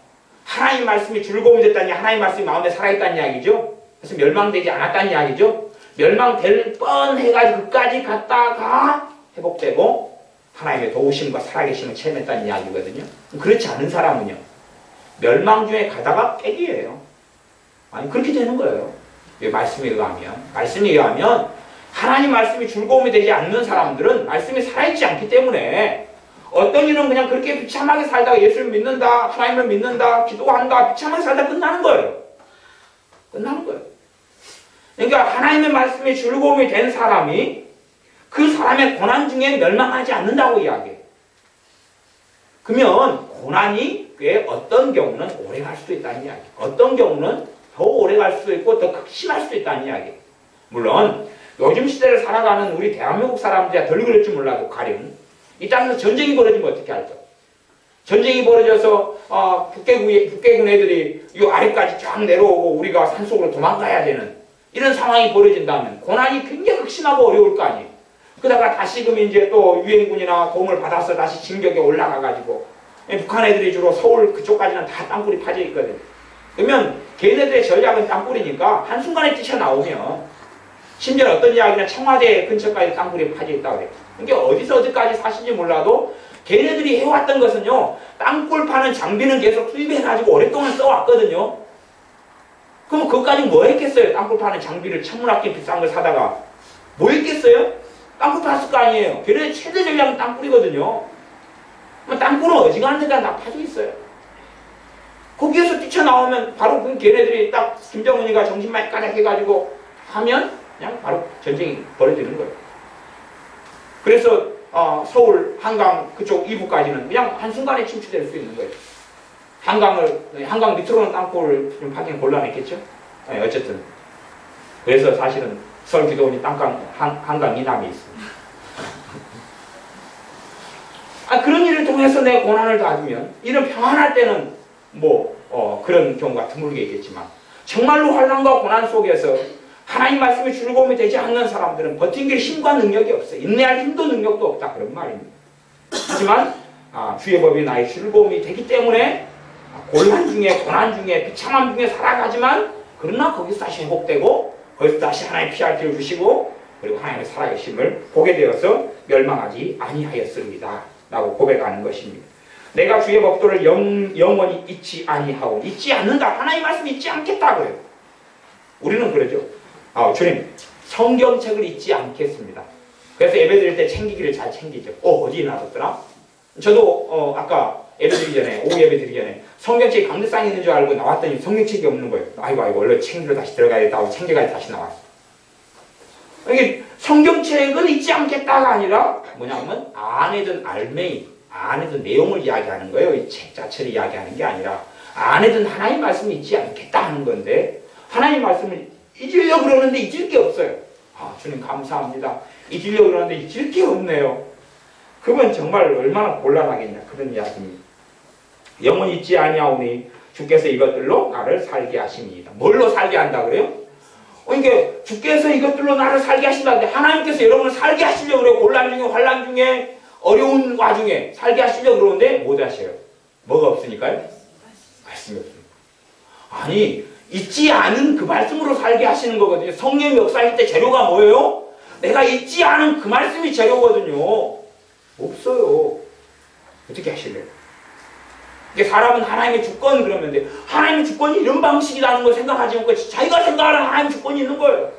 하나님 말씀이 즐거움이 됐다니 하나님 말씀이 마음에 살아있다는 이야기죠. 그래서 멸망되지 않았다는 이야기죠. 멸망될 뻔해가지고 끝까지 갔다가 회복되고 하나님의 도우심과 살아계심을 체험했다는 이야기거든요. 그렇지 않은 사람은요, 멸망 중에 가다가 깨기예요. 아니, 그렇게 되는 거예요. 말씀에 의하면 하나님 말씀이 즐거움이 되지 않는 사람들은 말씀이 살아있지 않기 때문에 어떤 일은 그냥 그렇게 비참하게 살다가 예수를 믿는다, 하나님을 믿는다, 기도한다, 비참하게 살다 끝나는 거예요. 끝나는 거예요. 그러니까 하나님의 말씀이 즐거움이 된 사람이 그 사람의 고난 중에 멸망하지 않는다고 이야기해요. 그러면 고난이 꽤 어떤 경우는 오래 갈 수도 있다는 이야기, 어떤 경우는 더 오래 갈 수도 있고 더 극심할 수도 있다는 이야기. 물론 요즘 시대를 살아가는 우리 대한민국 사람들이야 덜 그럴지 몰라도 가령 이 땅에서 전쟁이 벌어지면 어떻게 할까? 전쟁이 벌어져서 북괴군 애들이 이 아래까지 쫙 내려오고 우리가 산속으로 도망가야 되는 이런 상황이 벌어진다면 고난이 굉장히 극심하고 어려울 거 아니에요. 그러다가 다시금 이제 또 유엔군이나 도움을 받아서 다시 진격에 올라가가지고 북한 애들이 주로 서울 그쪽까지는 다 땅굴이 파져 있거든요. 그러면 걔네들의 전략은 땅굴이니까 한순간에 뛰쳐나오면 심지어 어떤 이야기는 청와대 근처까지 땅굴이 파져 있다고 그래요. 그러니까 어디서 어디까지 사신지 몰라도 걔네들이 해왔던 것은요, 땅굴 파는 장비는 계속 투입해가지고 오랫동안 써왔거든요. 그럼 그것까지 뭐 했겠어요? 땅굴 파는 장비를 천문학기 비싼 걸 사다가 뭐 했겠어요? 땅굴 팠을 거 아니에요. 걔네들 최대 전략은 땅굴이거든요. 땅굴은 어지간한 데가 다 파져 있어요. 거기에서 뛰쳐나오면 바로 그 걔네들이 딱 김정은이가 정신만 까닥 해가지고 하면 그냥 바로 전쟁이 벌어지는 거예요. 그래서 서울 한강 그쪽 이부까지는 그냥 한순간에 침투될 수 있는 거예요. 한강 밑으로는 땅굴을 좀 파기는 곤란했겠죠. 네, 어쨌든 그래서 사실은 서울 기도원이 한강 이남에 있습니다. 그런 일을 통해서 내 고난을 다주면 이런 평안할 때는 그런 경우가 드물게 있겠지만 정말로 환난과 고난 속에서 하나님 말씀이 즐거움이 되지 않는 사람들은 버틴 힘과 능력이 없어요. 인내할 힘도 능력도 없다 그런 말입니다. 하지만 주의 법이 나의 즐거움이 되기 때문에 곤란 중에 고난 중에 비참함 중에 살아가지만 그러나 거기서 다시 회복되고 거기서 다시 하나님의 피할 길을 주시고 그리고 하나님의 살아계심을 보게 되어서 멸망하지 아니하였습니다 라고 고백하는 것입니다. 내가 주의 법도를 영원히 잊지 아니하고 잊지 않는다. 하나님의 말씀 잊지 않겠다고요. 우리는 그러죠. 주님 성경책을 잊지 않겠습니다. 그래서 예배 드릴 때 챙기기를 잘 챙기죠. 어디에 놔뒀더라? 저도 아까 예배 드리기 전에 오후 예배 드리기 전에 성경책이 강대상에 있는 줄 알고 나왔더니 성경책이 없는 거예요. 아이고 얼른 챙기러 다시 들어가야겠다 하고 챙겨가지고 다시 나왔어요. 이게 성경책은 잊지 않겠다가 아니라 뭐냐면 안에든 안에든 내용을 이야기하는 거예요. 이 책 자체를 이야기하는 게 아니라 안에든 하나님 말씀을 잊지 않겠다 하는 건데 하나님 말씀을 잊으려고 그러는데 잊을 게 없어요. 주님 감사합니다. 잊으려고 그러는데 잊을 게 없네요. 그건 정말 얼마나 곤란하겠냐 그런 이야기입니다. 영원히 잊지 아니하오니 주께서 이것들로 나를 살게 하십니다. 뭘로 살게 한다 그래요? 그러니까 주께서 이것들로 나를 살게 하신다는데 하나님께서 여러분을 살게 하시려고 그래요. 곤란 중에 환난 중에 어려운 와중에 살게 하시려고 그러는데 못 하셔요. 뭐가 없으니까요? 말씀이 없습니다. 아니 잊지 않은 그 말씀으로 살게 하시는 거거든요. 성령의 역사일 때 재료가 뭐예요? 내가 잊지 않은 그 말씀이 재료거든요. 없어요. 어떻게 하실래요? 사람은 하나님의 주권 그러면 돼. 하나님의 주권이 이런 방식이라는 걸 생각하지 않고 자기가 생각하는 하나님의 주권이 있는 거예요.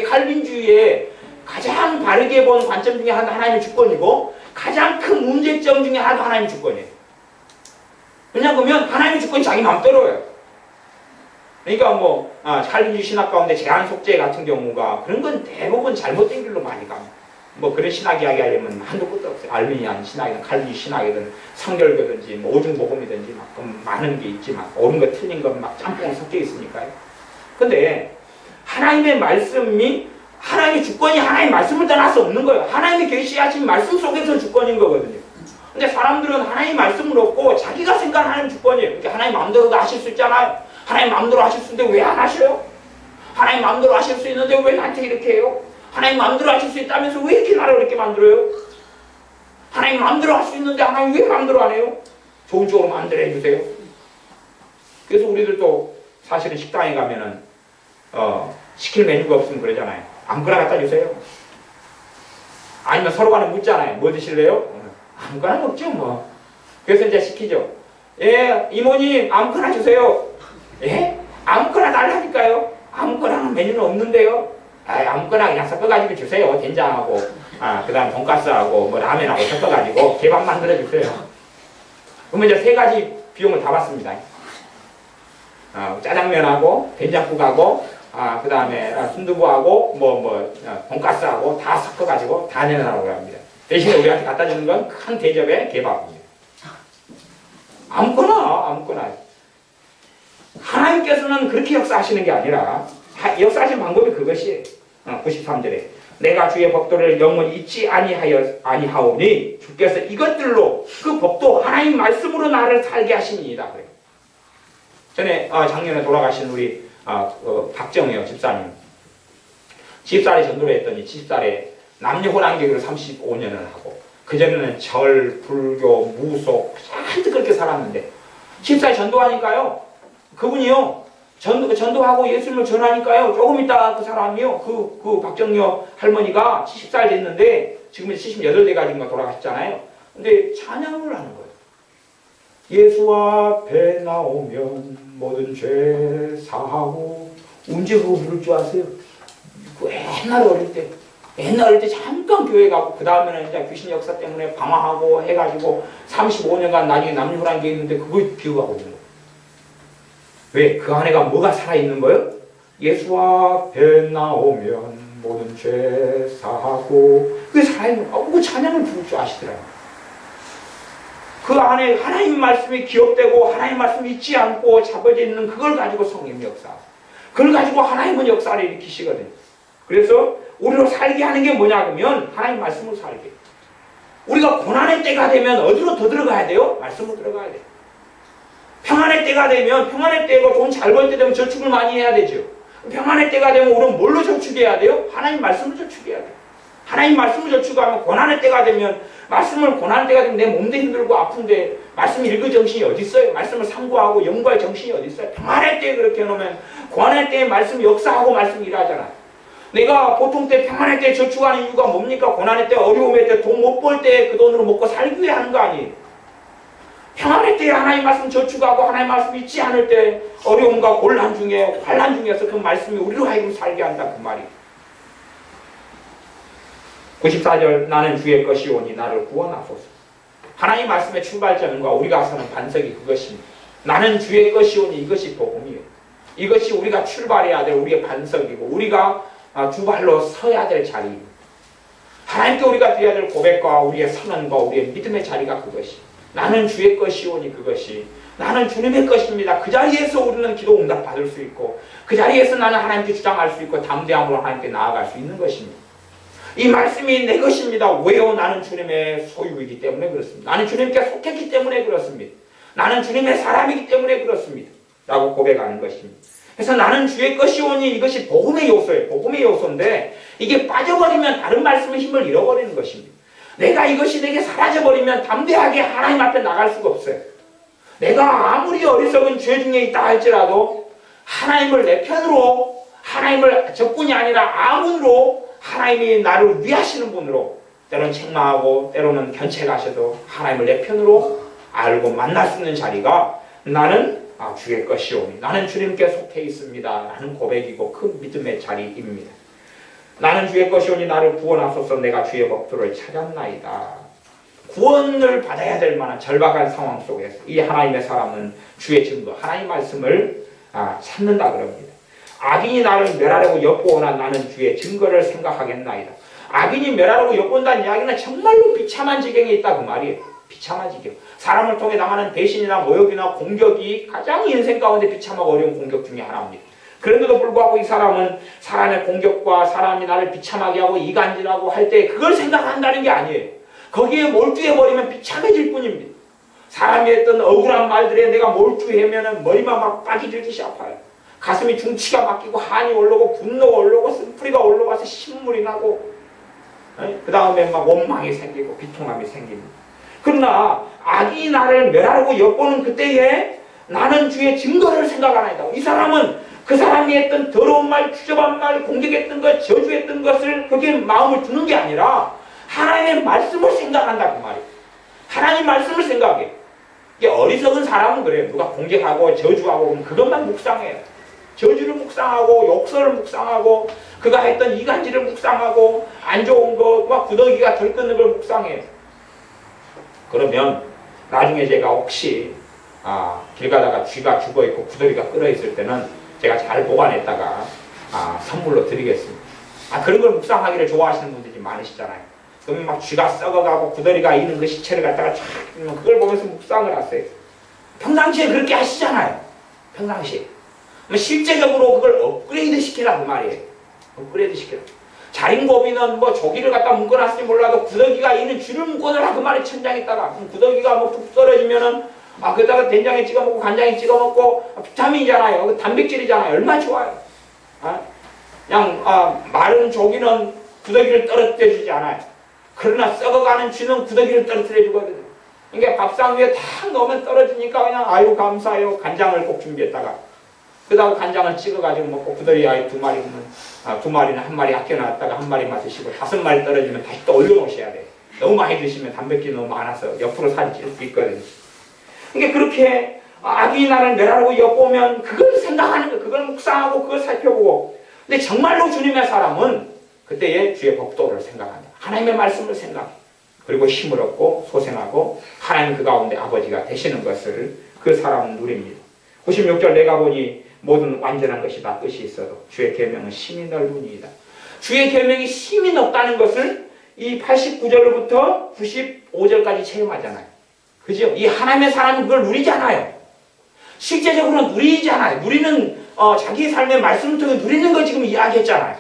칼빈주의의 가장 바르게 본 관점 중에 하나님의 주권이고 가장 큰 문제점 중에 하나도 하나님의 주권이에요. 왜냐하면 하나님의 주권이 자기 마음대로예요. 그러니까 칼빈주의 신학 가운데 제한 속죄 같은 경우가 그런 건 대부분 잘못된 길로 많이 갑니다. 그런 신학 이야기 하려면 한도 끝도 없어요. 알미니안 신학이든 칼빈 신학이든 성결교든지 오중복음이든지 많은 게 있지만 옳은 거 틀린 건 짬뽕 섞여 있으니까요. 근데 하나님의 말씀이 하나님의 주권이 하나님의 말씀을 떠날 수 없는 거예요. 하나님의 계시하신 말씀 속에서 주권인 거거든요. 근데 사람들은 하나님의 말씀을 얻고 자기가 생각하는 하나님의 주권이에요. 그러니까 하나님 마음대로도 하실 수 있잖아요. 하나님 마음대로 하실 수 있는데 왜 안 하셔요? 하나님 마음대로 하실 수 있는데 왜 나한테 이렇게 해요? 하나님 마음대로 하실 수 있다면서 왜 이렇게 나를 이렇게 만들어요? 하나님 마음대로 할 수 있는데 하나님 왜 마음대로 안 해요? 좋은 쪽으로 마음대로 해주세요. 그래서 우리들도 사실은 식당에 가면은 시킬 메뉴가 없으면 그러잖아요. 아무거나 갖다 주세요. 아니면 서로 간에 묻잖아요. 뭐 드실래요? 아무거나 먹죠 뭐. 그래서 이제 시키죠. 예, 이모님 아무거나 주세요. 예? 아무거나 달라니까요. 아무거나 메뉴는 없는데요. 아무거나 그냥 섞어가지고 주세요. 된장하고 그 다음 돈가스하고 뭐 라면하고 섞어가지고 개밥 만들어 주세요. 그러면 이제 세 가지 비용을 다 받습니다. 짜장면하고 된장국하고 그 다음에 순두부하고 돈가스하고 다 섞어가지고 다 내놔라고 합니다. 대신에 우리한테 갖다 주는 건 큰 대접의 개밥입니다. 아무거나. 하나님께서는 그렇게 역사하시는 게 아니라 역사하신 방법이 그것이에요. 93절에 내가 주의 법도를 영원히 잊지 아니하오니 주께서 이것들로 그 법도 하나님 말씀으로 나를 살게 하시니이다. 그래요. 전에 작년에 돌아가신 우리 박정혜요 집사님 70살에 전도를 했더니 70살에 남녀혼안계를 35년을 하고 그전에는 절, 불교, 무속 잔뜩 그렇게 살았는데 70살에 전도하니까요 그분이요 전도하고 예수님을 전하니까요 조금 있다 그 사람이요 그 박정여 할머니가 70살 됐는데 지금 78대 가지고 돌아가셨잖아요. 근데 찬양을 하는 거예요. 예수 앞에 나오면 모든 죄 사하고 언제 그거 부를 줄 아세요? 옛날 어릴 때 잠깐 교회 가고 그 다음에는 이제 귀신 역사 때문에 방황하고 해가지고 35년간 나중에 남녀호란 게 있는데 그거 기억하고 있는 거예요. 왜? 그 안에가 뭐가 살아있는 거예요? 예수 앞에 나오면 모든 죄 사하고 그게 살아있는 거예요. 그 찬양을 부를 줄 아시더라고요. 그 안에 하나님 말씀이 기억되고 하나님 말씀이 잊지 않고 잡아져 있는 그걸 가지고 성령 역사. 그걸 가지고 하나님은 역사를 일으키시거든요. 그래서 우리로 살게 하는 게 뭐냐 그러면 하나님 말씀으로 살게. 우리가 고난의 때가 되면 어디로 더 들어가야 돼요? 말씀으로 들어가야 돼요. 평안의 때가 되면 평안의 때고 돈 잘 벌 때 되면 저축을 많이 해야 되죠. 평안의 때가 되면 우리는 뭘로 저축해야 돼요? 하나님 말씀으로 저축해야 돼요. 하나님 말씀을 저축하면 고난의 때가 되면 고난의 때가 되면 내 몸도 힘들고 아픈데 말씀 읽을 정신이 어디 있어요? 말씀을 상고하고 연구할 정신이 어디 있어요? 평안의 때에 그렇게 해놓으면 고난의 때에 말씀 역사하고 말씀 일하잖아. 내가 보통 때 평안의 때에 저축하는 이유가 뭡니까? 고난의 때 어려움의 때 돈 못 벌 때 그 돈으로 먹고 살기 위해 하는 거 아니에요? 평안의 때에 하나님 말씀 저축하고 하나님 말씀 잊지 않을 때 어려움과 곤란 중에 환난 중에서 그 말씀이 우리로 하여금 살게 한다 그 말이에요. 94절 나는 주의 것이오니 나를 구원하소서. 하나님 말씀의 출발점과 우리가 서는 반석이 그것입니다. 나는 주의 것이오니 이것이 복음이에요. 이것이 우리가 출발해야 될 우리의 반석이고 우리가 두 발로 서야 될 자리입니다. 하나님께 우리가 드려야 될 고백과 우리의 선언과 우리의 믿음의 자리가 그것이 나는 주의 것이오니 그것이 나는 주님의 것입니다. 그 자리에서 우리는 기도 응답 받을 수 있고 그 자리에서 나는 하나님께 주장할 수 있고 담대함으로 하나님께 나아갈 수 있는 것입니다. 이 말씀이 내 것입니다. 왜요? 나는 주님의 소유이기 때문에 그렇습니다. 나는 주님께 속했기 때문에 그렇습니다. 나는 주님의 사람이기 때문에 그렇습니다. 라고 고백하는 것입니다. 그래서 나는 주의 것이오니 이것이 복음의 요소예요. 복음의 요소인데 이게 빠져버리면 다른 말씀의 힘을 잃어버리는 것입니다. 내가 이것이 내게 사라져버리면 담대하게 하나님 앞에 나갈 수가 없어요. 내가 아무리 어리석은 죄 중에 있다 할지라도 하나님을 내 편으로 하나님을 적군이 아니라 아문으로 하나님이 나를 위하시는 분으로 때로는 책망하고 때로는 견책하셔도 하나님을 내 편으로 알고 만날 수 있는 자리가 나는 주의 것이오니 나는 주님께 속해 있습니다 라는 고백이고 큰 믿음의 자리입니다. 나는 주의 것이오니 나를 구원하소서. 내가 주의 법도를 찾았나이다. 구원을 받아야 될 만한 절박한 상황 속에서 이 하나님의 사람은 주의 증거 하나님 말씀을 찾는다 그럽니다. 악인이 나를 멸하려고 엿보오나 나는 주의 증거를 생각하겠나이다. 악인이 멸하려고 엿본다는 이야기는 정말로 비참한 지경에 있다 그 말이에요. 비참한 지경. 사람을 통해 당하는 배신이나 모욕이나 공격이 가장 인생 가운데 비참하고 어려운 공격 중에 하나입니다. 그런데도 불구하고 이 사람은 사람의 공격과 사람이 나를 비참하게 하고 이간질하고 할 때 그걸 생각한다는 게 아니에요. 거기에 몰두해버리면 비참해질 뿐입니다. 사람이 했던 억울한 말들에 내가 몰두하면 머리만 막 빡이 들듯이 아파요. 가슴이 중치가 막히고 한이 올라오고 분노가 올라오고 쓴뿌리가 올라와서 신물이 나고 그 다음에 막 원망이 생기고 비통함이 생깁니다. 그러나 악이 나를 멸하려고 엿보는 그때에 나는 주의 증거를 생각하나이다. 이 사람은 그 사람이 했던 더러운 말, 추접한 말, 공격했던 것, 저주했던 것을 거기에 마음을 두는 게 아니라 하나님의 말씀을 생각한다 그 말이에요. 하나님 말씀을 생각해. 이게 어리석은 사람은 그래요. 누가 공격하고 저주하고 그러면 그것만 묵상해요. 저주를 묵상하고 욕설을 묵상하고 그가 했던 이간질을 묵상하고 안 좋은 거 막 구더기가 들끓는 걸 묵상해요. 그러면 나중에 제가 혹시 길 가다가 쥐가 죽어있고 구더기가 끓어있을 때는 제가 잘 보관했다가 선물로 드리겠습니다. 그런 걸 묵상하기를 좋아하시는 분들이 많으시잖아요. 그러면 막 쥐가 썩어가고 구더기가 있는 그 시체를 갖다가 쫙 그걸 보면서 묵상을 하세요. 평상시에 그렇게 하시잖아요. 평상시에. 실제적으로 그걸 업그레이드 시키라 그 말이에요. 업그레이드 시키라. 자린고비는 뭐 조기를 갖다 묶어놨을지 몰라도 구더기가 있는 쥐를 묶어놓으라 그 말이 천장에다가. 구더기가 뭐 툭 떨어지면은 그다가 된장에 찍어 먹고 간장에 찍어 먹고 비타민이잖아요. 단백질이잖아요. 얼마나 좋아요. 그냥 마른 조기는 구더기를 떨어뜨려 주지 않아요. 그러나 썩어가는 쥐는 구더기를 떨어뜨려 주거든요. 그러니까 밥상 위에 탁 넣으면 떨어지니까 그냥 아유 감사해요. 간장을 꼭 준비했다가 그다음 간장을 찍어가지고 먹고 구더기 아이 2마리면 2마리는 1마리 아껴놨다가 1마리만 드시고 5마리 떨어지면 다시 또 올려놓으셔야 돼요. 너무 많이 드시면 단백질이 너무 많아서 옆으로 살이 찔 수 있거든요. 그러니까 그렇게 악이 나를 멸하려고 엿보면 그걸 생각하는 거예요. 그걸 묵상하고 그걸 살펴보고. 근데 정말로 주님의 사람은 그때의 주의 법도를 생각한다. 하나님의 말씀을 생각해. 그리고 힘을 얻고 소생하고 하나님 그 가운데 아버지가 되시는 것을 그 사람은 누립니다. 96절 내가 보니 모든 완전한 것이 다 뜻이 있어도 주의 계명은 심히 넓으니이다. 주의 계명이 심히 넓다는 것을 이 89절로부터 95절까지 체험하잖아요. 그죠? 이 하나님의 사람은 그걸 누리잖아요. 실제적으로 누리잖아요. 누리는 자기 삶의 말씀을 통해 누리는 걸 지금 이야기했잖아요.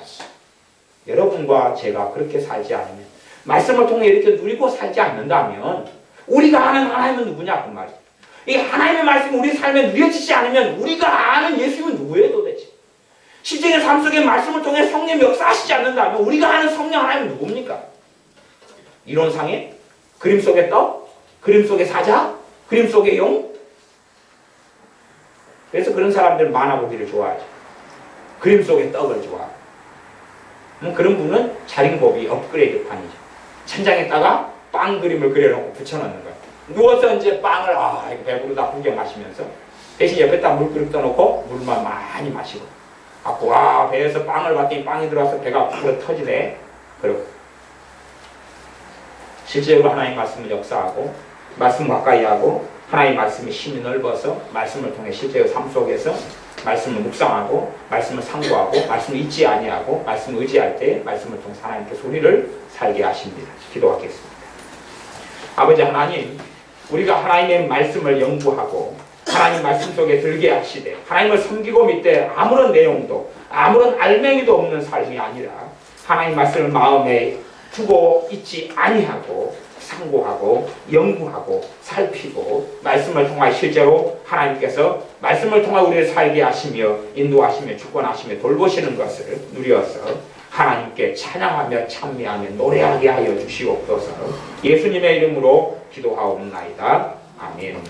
여러분과 제가 그렇게 살지 않으면 말씀을 통해 이렇게 누리고 살지 않는다면 우리가 아는 하나님은 누구냐 그 말이에요. 이 하나님의 말씀이 우리 삶에 누려지지 않으면 우리가 아는 예수님은 누구예요 도대체? 실제의 삶 속에 말씀을 통해 성령 역사하시지 않는다면 우리가 아는 성령 하나님은 누굽니까? 이론상에? 그림 속의 떡? 그림 속의 사자? 그림 속의 용? 그래서 그런 사람들 만화보기를 좋아하죠. 그림 속의 떡을 좋아하고. 그런 분은 자린고비 업그레이드 판이죠. 천장에다가 빵 그림을 그려놓고 붙여놓는 거예요. 누워서 이제 빵을 배부르다 구경하시면서 대신 옆에다 물그릇 떠놓고 물만 많이 마시고 배에서 빵을 봤더니 빵이 들어와서 배가 불어 터지네. 그리고 실제로 하나님 말씀을 역사하고 말씀 가까이 하고 하나님 말씀이 힘이 넓어서 말씀을 통해 실제로 삶 속에서 말씀을 묵상하고 말씀을 상고하고 말씀을 잊지 아니하고 말씀을 의지할 때 말씀을 통해 하나님께서 우리를 살게 하십니다. 기도하겠습니다. 아버지 하나님, 우리가 하나님의 말씀을 연구하고 하나님 말씀 속에 들게 하시되 하나님을 섬기고 믿되 아무런 내용도 아무런 알맹이도 없는 삶이 아니라 하나님 말씀을 마음에 두고 잊지 아니하고 상고하고 연구하고 살피고 말씀을 통하여 실제로 하나님께서 말씀을 통하여 우리를 살게 하시며 인도하시며 주권하시며 돌보시는 것을 누려서 하나님께 찬양하며 찬미하며 노래하게 하여 주시옵소서. 예수님의 이름으로 기도하옵나이다. 아멘.